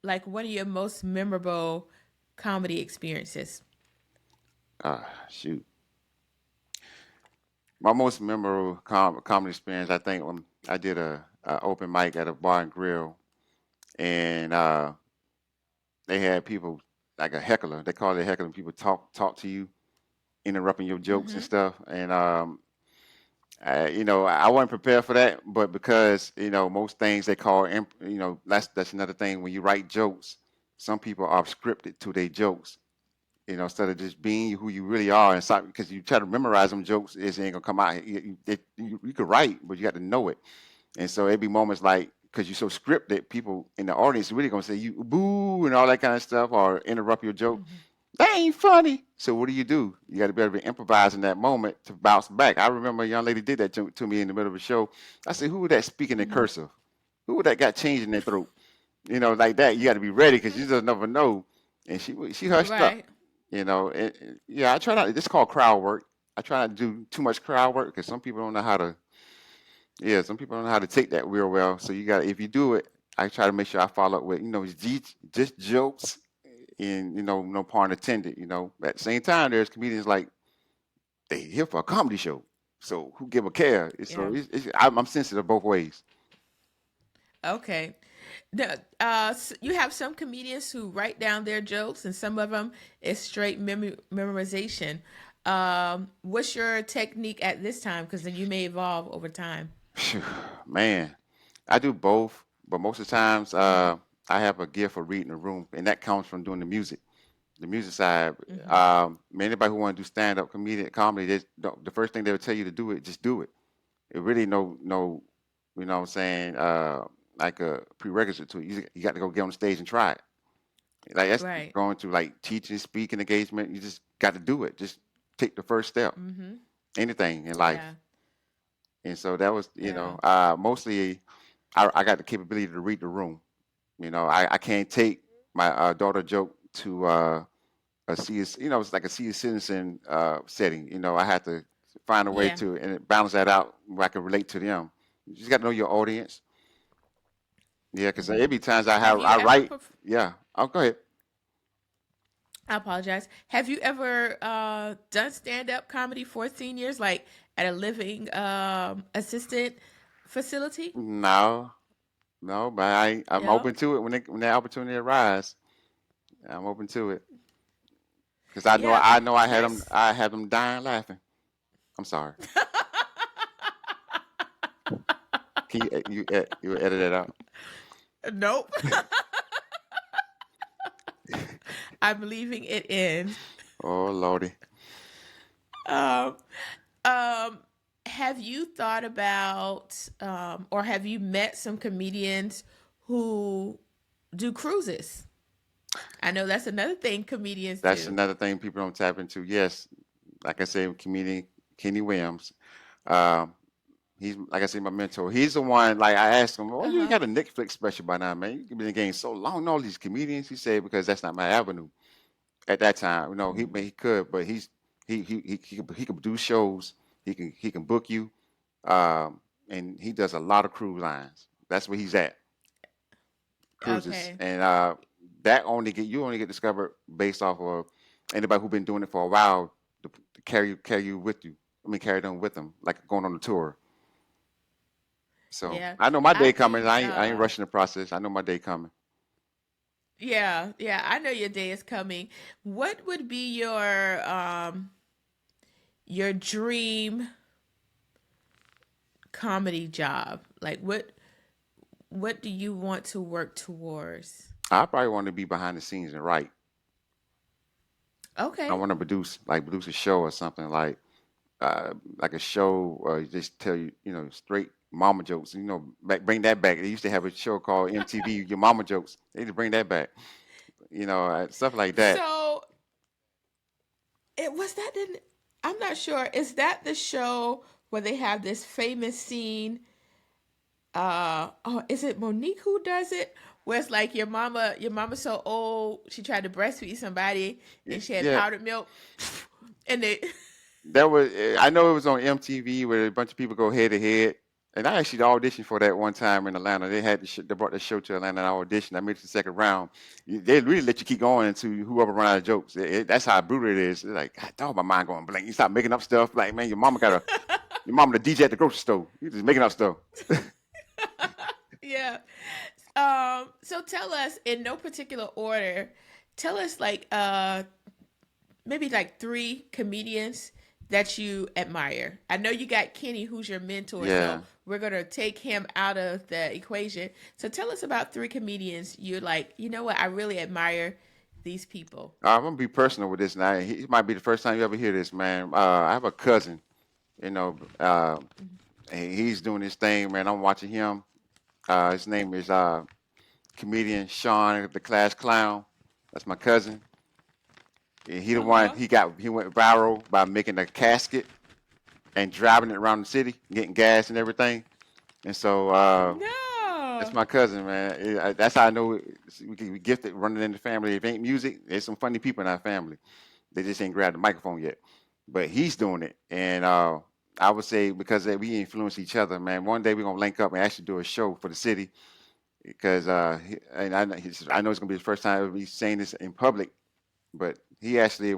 like one of your most memorable comedy experiences. Shoot, my most memorable comedy experience, I think, when I did a open mic at a bar and grill, and they had people like a heckler. They call it heckling. People talk to you, interrupting your jokes and Mhm. stuff. And I wasn't prepared for that, but because most things they call that's another thing when you write jokes. Some people are scripted to their jokes. Instead of just being who you really are, and because you try to memorize them jokes, it ain't gonna come out. You could write, but you got to know it. And so it'd be moments like, because you're so scripted, people in the audience really gonna say you boo and all that kind of stuff, or interrupt your joke. Mhm. That ain't funny. So what do? You got to be able to improvise in that moment to bounce back. I remember a young lady did that to me in the middle of a show. I said, "Who was that speaking in Mhm. cursive? Who was that got change in their throat?" Like that. You got to be ready because you just never know. And she hushed up. Right. Yeah, I try not. It's called crowd work. I try not to do too much crowd work because some people don't know how to. Yeah, some people don't know how to take that real well. So you got if you do it, I try to make sure I follow up with just jokes and no pun intended. At the same time, there's comedians like they here for a comedy show, so who give a care? Yeah. I'm sensitive both ways. Okay. You have some comedians who write down their jokes, and some of them is straight memorization. What's your technique at this time? Because then you may evolve over time. Phew, man, I do both, but most of the times I have a gift for reading the room, and that comes from doing the music. The music side. Hmm. Anybody who want to do stand up comedy, the first thing they will tell you to do it, just do it. It really no, you know what I'm saying, like a prerequisite to it. You got to go get on the stage and try it. Like that's Right. going to like teaching, speaking engagement. You just got to do it. Just take the first step. Hmm. Anything in life. Yeah. And so that was, Yeah. mostly I got the capability to read the room. I can't take my daughter joke to it's like a senior citizen setting. I had to find a way Yeah. to and balance that out where I can relate to them. You just got to know your audience. Yeah, because there Hmm. be times Have you I ever write. Yeah. Oh, go ahead. I apologize. Have you ever done stand up comedy for seniors, like at a living assistant facility? No, no, but I'm Yeah. open to it when that opportunity arises. I'm open to it because I know Yeah. I know There's I had them dying laughing. I'm sorry. Can you edit it out? nope. I'm leaving it in. Oh lordy. Um, um, have you thought about, or have you met some comedians who do cruises? I know that's another thing comedians That's do. another thing people don't tap into. Yes, like I said, comedian Kenny Williams. Um, he's like I said, my mentor. He's the one. Like I asked him, "Oh, Uh you ain't huh. got a Netflix special by now, man. You've been in the game so long. All these comedians." He said, "Because that's not my avenue at that time. He could, but he could do shows. He can book you, and he does a lot of cruise lines. That's where he's at, cruises, Okay. and that only get discovered based off of anybody who's been doing it for a while to carry you with you. I mean, carry them with them, like going on a tour. So Yeah. I know my I day coming. think I ain't rushing the process. I know my day coming. yeah, yeah, I know your day is coming. What would be your dream comedy job? Like what do you want to work towards? I probably want to be behind the scenes and write. I Okay. want to produce a show or something like a show or just tell straight mama jokes. Bring that back. They used to have a show called MTV Your Mama Jokes. They need to bring that back. Stuff like that. So it was that didn't I'm not sure. Is that the show where they have this famous scene? Oh, is it Monique who does it? where it's like your mama's so old, she tried to breastfeed somebody Yeah, and she had yeah. powdered milk, and they, That was I know it was on MTV where a bunch of people go head to head. And I actually auditioned for that one time in Atlanta. They brought the show to Atlanta and I auditioned. I made it to the second round. They really let you keep going until whoever run out of jokes. That's how brutal it is. It's like, God, dog, my mind going blank. You stop making up stuff. Like, man, your mama the DJ at the grocery store. You just making up stuff. yeah. So tell us in no particular order. Tell us like maybe like three comedians that you admire. I know you got Kenny, who's your mentor, so Yeah. we're gonna take him out of the equation. So tell us about three comedians you're like, you know what, I really admire these people. I'm gonna be personal with this now. He might be the first time you ever hear this, man. I have a cousin, you know, and he's doing his thing, man. I'm watching him. His name is comedian Sean the Class Clown. That's my cousin. And he the Uh one huh. he went viral by making a casket and driving it around the city, getting gas and everything. And so that's No. my cousin, man. That's how I know we gifted running in the family. If it ain't music, there's some funny people in our family. They just ain't grabbed the microphone yet. But he's doing it. And I would say because we influence each other, man. One day we're gonna link up and actually do a show for the city because and I know it's gonna be the first time he's saying this in public, but he actually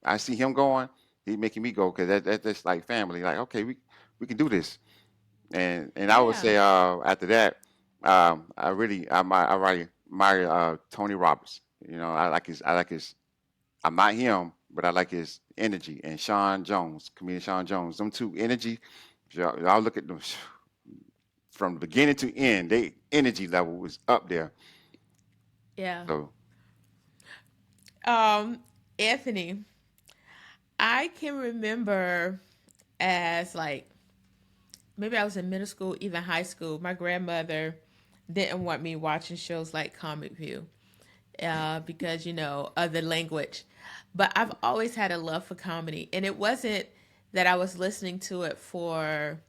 I see him going, he making me go because that's like family. Like okay, we can do this. And I would Yeah. say after that, I really admire Tony Roberts. You know, I like his. I'm not him, but I like his energy. And Sean Jones, comedian Sean Jones, them two energy. Y'all look at them from the beginning to end. They energy level was up there. Yeah. So Um, Anthony, I can remember as like maybe I was in middle school, even high school. My grandmother didn't want me watching shows like Comic View because of the language. But I've always had a love for comedy, and it wasn't that I was listening to it for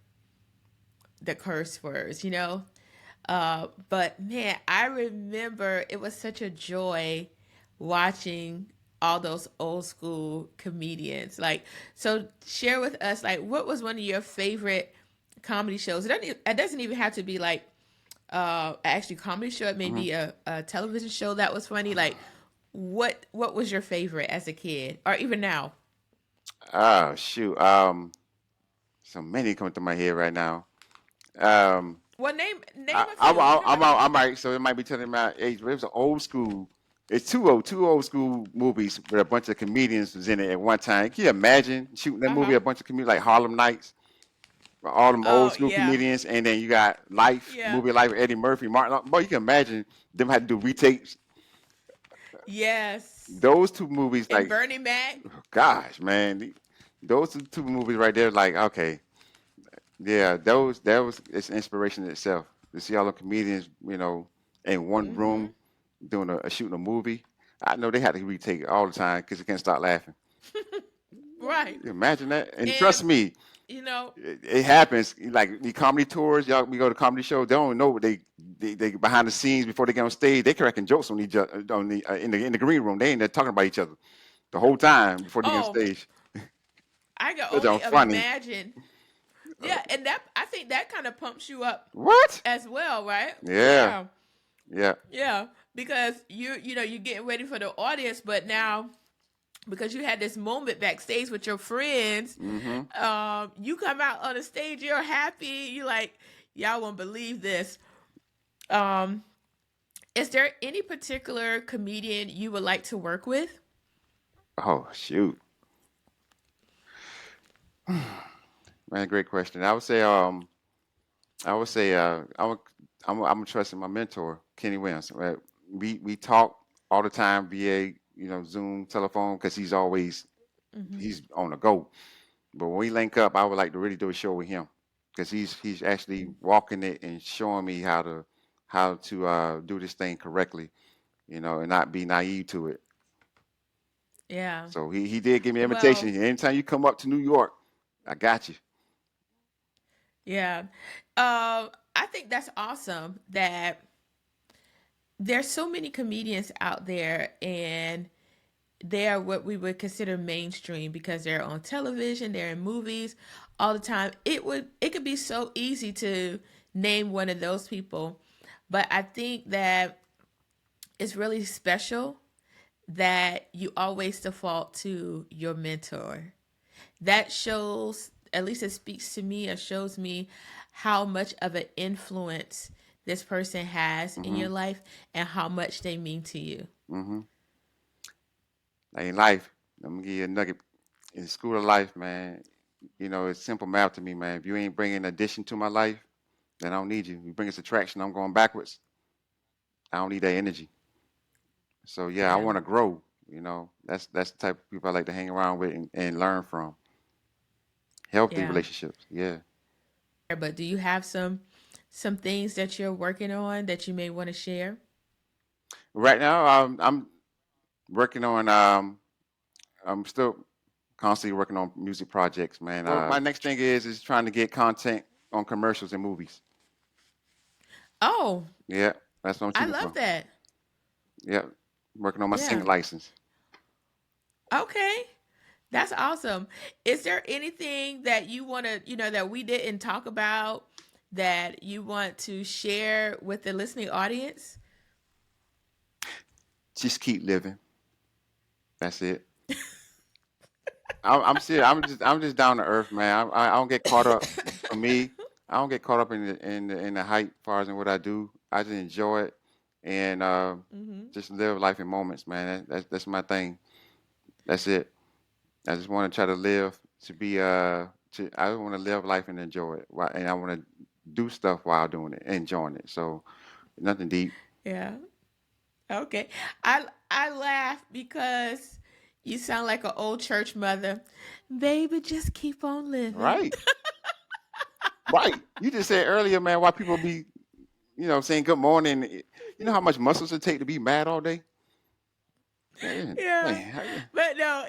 the curse words. But man, I remember it was such a joy watching all those old school comedians. Like, so share with us, like, what was one of your favorite comedy shows? It doesn't even have to be like actually comedy show. It may mhm. be a television show that was funny. Like, what was your favorite as a kid, or even now? Oh shoot, so many coming to my head right now. Um, Well, name I, a I'm, few. You know what I mean? I might, so it might be telling my age, but it was an old school. It's two old school movies with a bunch of comedians was in it at one time. Can you imagine shooting that Uh movie? huh. A bunch of comedians like Harlem Nights, all them old Oh school yeah, comedians, and then you got Life, yeah, movie Life with Eddie Murphy, Martin. Boy, you can imagine them had to do retakes. yes. Those two movies, And like, Bernie Mac. gosh, man, those two movies right there, like, okay, yeah, those that was it's inspiration in itself to see all the comedians, in one Mm-hmm. room doing shooting a movie. I know they had to retake it all the time because they can't stop laughing. Right. Imagine that, and trust And me, you know, it happens. Like the comedy tours, y'all, we go to comedy shows. They don't know what they behind the scenes before they get on stage. They cracking jokes on each other in the green room. They ain't there talking about each other the whole time before they get on oh, stage. I can That's only funny. imagine. Yeah, and that I think that kind of pumps you up What? as well, right? Yeah, Yeah. yeah. Yeah, because you're getting ready for the audience, but now because you had this moment backstage with your friends, Hmm. you come out on the stage, you're happy, you like, y'all won't believe this. Um, is there any particular comedian you would like to work with? Oh shoot, man, great question. I'm gonna trust in my mentor, Kenny Williams. Right? We talk all the time via Zoom, telephone, because Hmm. he's on the go. But when we link up, I would like to really do a show with him because he's actually walking it and showing me how to do this thing correctly, and not be naive to it. Yeah. So he did give me an invitation. Well, Anytime you come up to New York, I got you. yeah. I think that's awesome that there's so many comedians out there, and they are what we would consider mainstream because they're on television, they're in movies all the time. It could be so easy to name one of those people, but I think that it's really special that you always default to your mentor. That shows, at least it speaks to me, it shows me how much of an influence this person has in Mm-hmm. your life and how much they mean to you. Mm-hmm. Like in life, I'm gonna give you a nugget. In school of life, man, it's simple math to me, man. If you ain't bringing addition to my life, then I don't need you. You bring a subtraction, I'm going backwards. I don't need that energy. So yeah, I Yeah. want to grow. That's the type of people I like to hang around with and learn from. Healthy Yeah. relationships. Yeah. But do you have some things that you're working on that you may want to share? Right now, I'm working on. I'm still constantly working on music projects, man. My next thing is trying to get content on commercials and movies. Oh, Yeah, that's what I'm I shooting love for. that. Yeah, working on my sync Yeah. license. Okay. That's awesome. Is there anything that you want to, that we didn't talk about that you want to share with the listening audience? Just keep living. That's it. I'm serious. I'm just down to earth, man. I don't get caught up. For me, I don't get caught up in the hype, as far as in what I do. I just enjoy it and Hmm. just live life in moments, man. That's my thing. That's it. I just want to try to live to be I want to live life and enjoy it, and I want to do stuff while doing it, enjoying it. So nothing deep, Yeah. Okay. I laugh because you sound like an old church mother. Baby, just keep on living. right? Right. You just said earlier, man, why people be saying good morning. You know how much muscles it take to be mad all day? Man, Yeah. man, But no,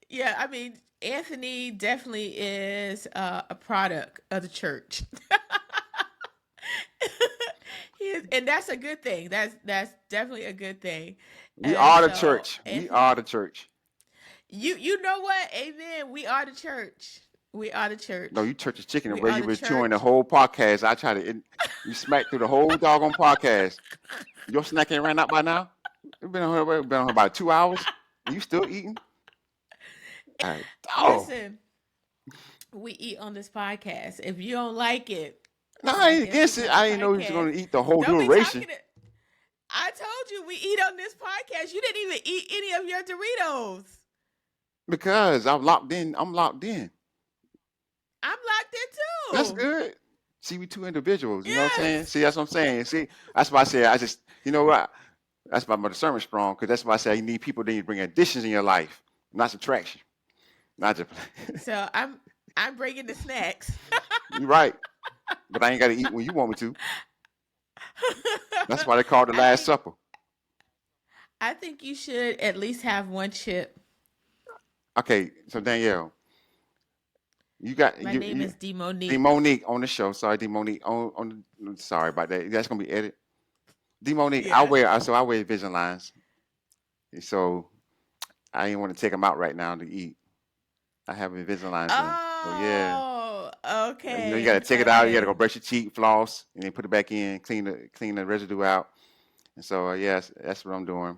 yeah, I mean, Anthony definitely is a product of the church. And that's a good thing. That's definitely a good thing. we And are the so, church. We are Anthony, the church. you know what? Amen. We are the church. We are the No, church. you church is chicken. The We way are you the was chewing the church. whole podcast, I try to. You smacked through the whole doggone podcast. Your snack ain't ran out by now. You've been on here about 2 hours, and you still eating? All right. Oh, Listen, we eat on this podcast. If you don't like it, no, I I ain't guess against it's it. not a I didn't know he was podcast. going to eat the whole Don't be duration talking. I told you we eat on this podcast. You didn't even eat any of your Doritos. because I'm locked in. I'm locked in. I'm locked in That's too. good. See, we two individuals. You know what I'm saying? Yes. See, that's what I'm saying. See, that's why I say I just, what? That's why my discernment strong. Because that's why I say you need people that need to bring additions in your life, not subtraction. Not just. So I'm bringing the snacks. You're right, but I ain't got to eat when you want me to. That's why they call it the I Last think Supper. I think you should at least have one chip. Okay, so Danielle, you got My name is D D Monique. Monique on the show. Sorry, D Monique sorry about that. That's gonna be edited. D Monique, Yes. I wear Vision lines, so I ain't want to take them out right now to eat. I have Invisaligns in. So yeah, Oh, you got to okay. take it out. You got to go Okay. brush your teeth, floss, and then put it back in, clean the residue out. And so yes, that's what I'm doing.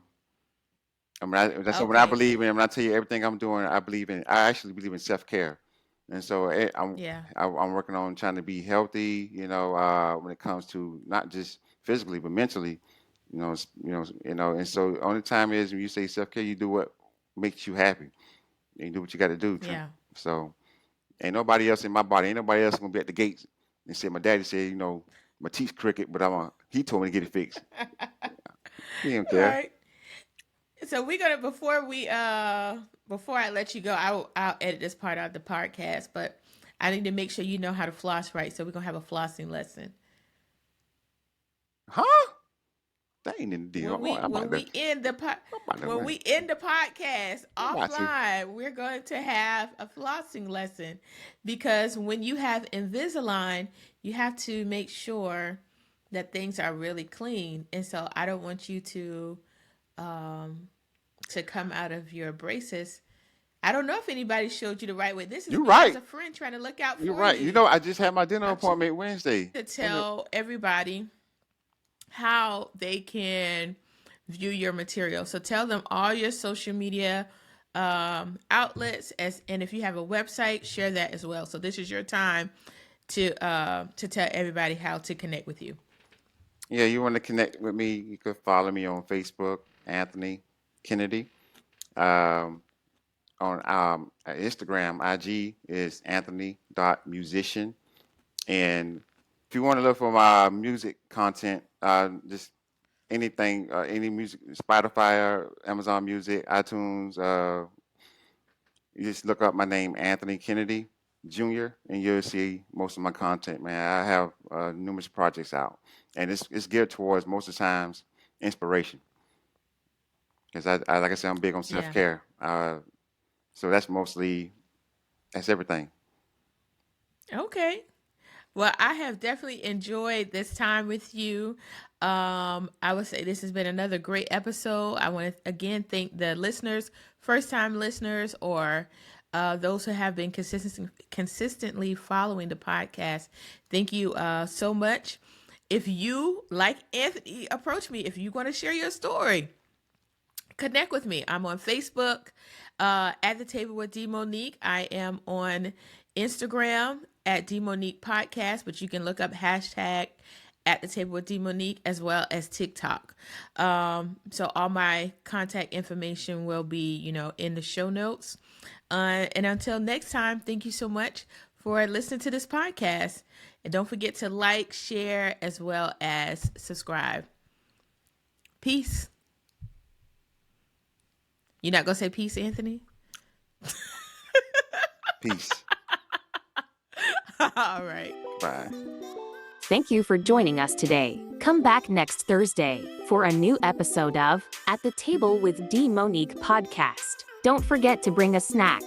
I mean, that's what I Okay. believe in. When I tell you everything I'm doing, I actually believe in self care. And so Yeah. I'm working on trying to be healthy. When it comes to not just physically but mentally. And so the only time is when you say self care, you do what makes you happy. You do what you got to do. Yeah. So ain't nobody else in my body. Ain't nobody else gonna be at the gates and say, my daddy said, my teeth's crooked, but he told me to get it fixed. He don't care. Right. So we're gonna before I let you go, I'll edit this part out of the podcast, but I need to make sure you know how to floss right. So we're gonna have a flossing lesson. Huh? That ain't in the deal. When we I'm when about to, we end the I'm about to when run. we end the podcast I'm about to. offline, we're going to have a flossing lesson because when you have Invisalign, you have to make sure that things are really clean. And so I don't want you to come out of your braces. I don't know if anybody showed you the right way. This is You're me as right. a friend trying to look out You're for right. you. You know, I just had my dinner I'm trying appointment Wednesday. to And tell everybody how they can view your material. So tell them all your social media outlets, and if you have a website, share that as well. So this is your time to tell everybody how to connect with you. yeah, you want to connect with me, you could follow me on Facebook, Anthony Kennedy. Um, on Instagram, IG is Anthony.musician. And if you want to look for my music content, just anything, any music, Spotify, or Amazon Music, iTunes, you just look up my name, Anthony Kennedy Jr., and you'll see most of my content, man. I have numerous projects out, and it's geared towards most of the times inspiration. Because like I said, I'm big on self Yeah. care. So that's everything. Okay. Well, I have definitely enjoyed this time with you. I would say this has been another great episode. I want to again thank the listeners, first time listeners, or those who have been consistently following the podcast. Thank you so much. If you, like Anthony, approach me, if you want to share your story, connect with me. I'm on Facebook at the table with D Monique. I am on Instagram at D Monique Podcast, but you can look up hashtag at the table with D Monique as well as TikTok. So all my contact information will be, in the show notes. And until next time, thank you so much for listening to this podcast. And don't forget to like, share, as well as subscribe. Peace. You're not going to say peace, Anthony? Peace. All right. Bye. Thank you for joining us today. Come back next Thursday for a new episode of At the Table with D Monique podcast. Don't forget to bring a snack.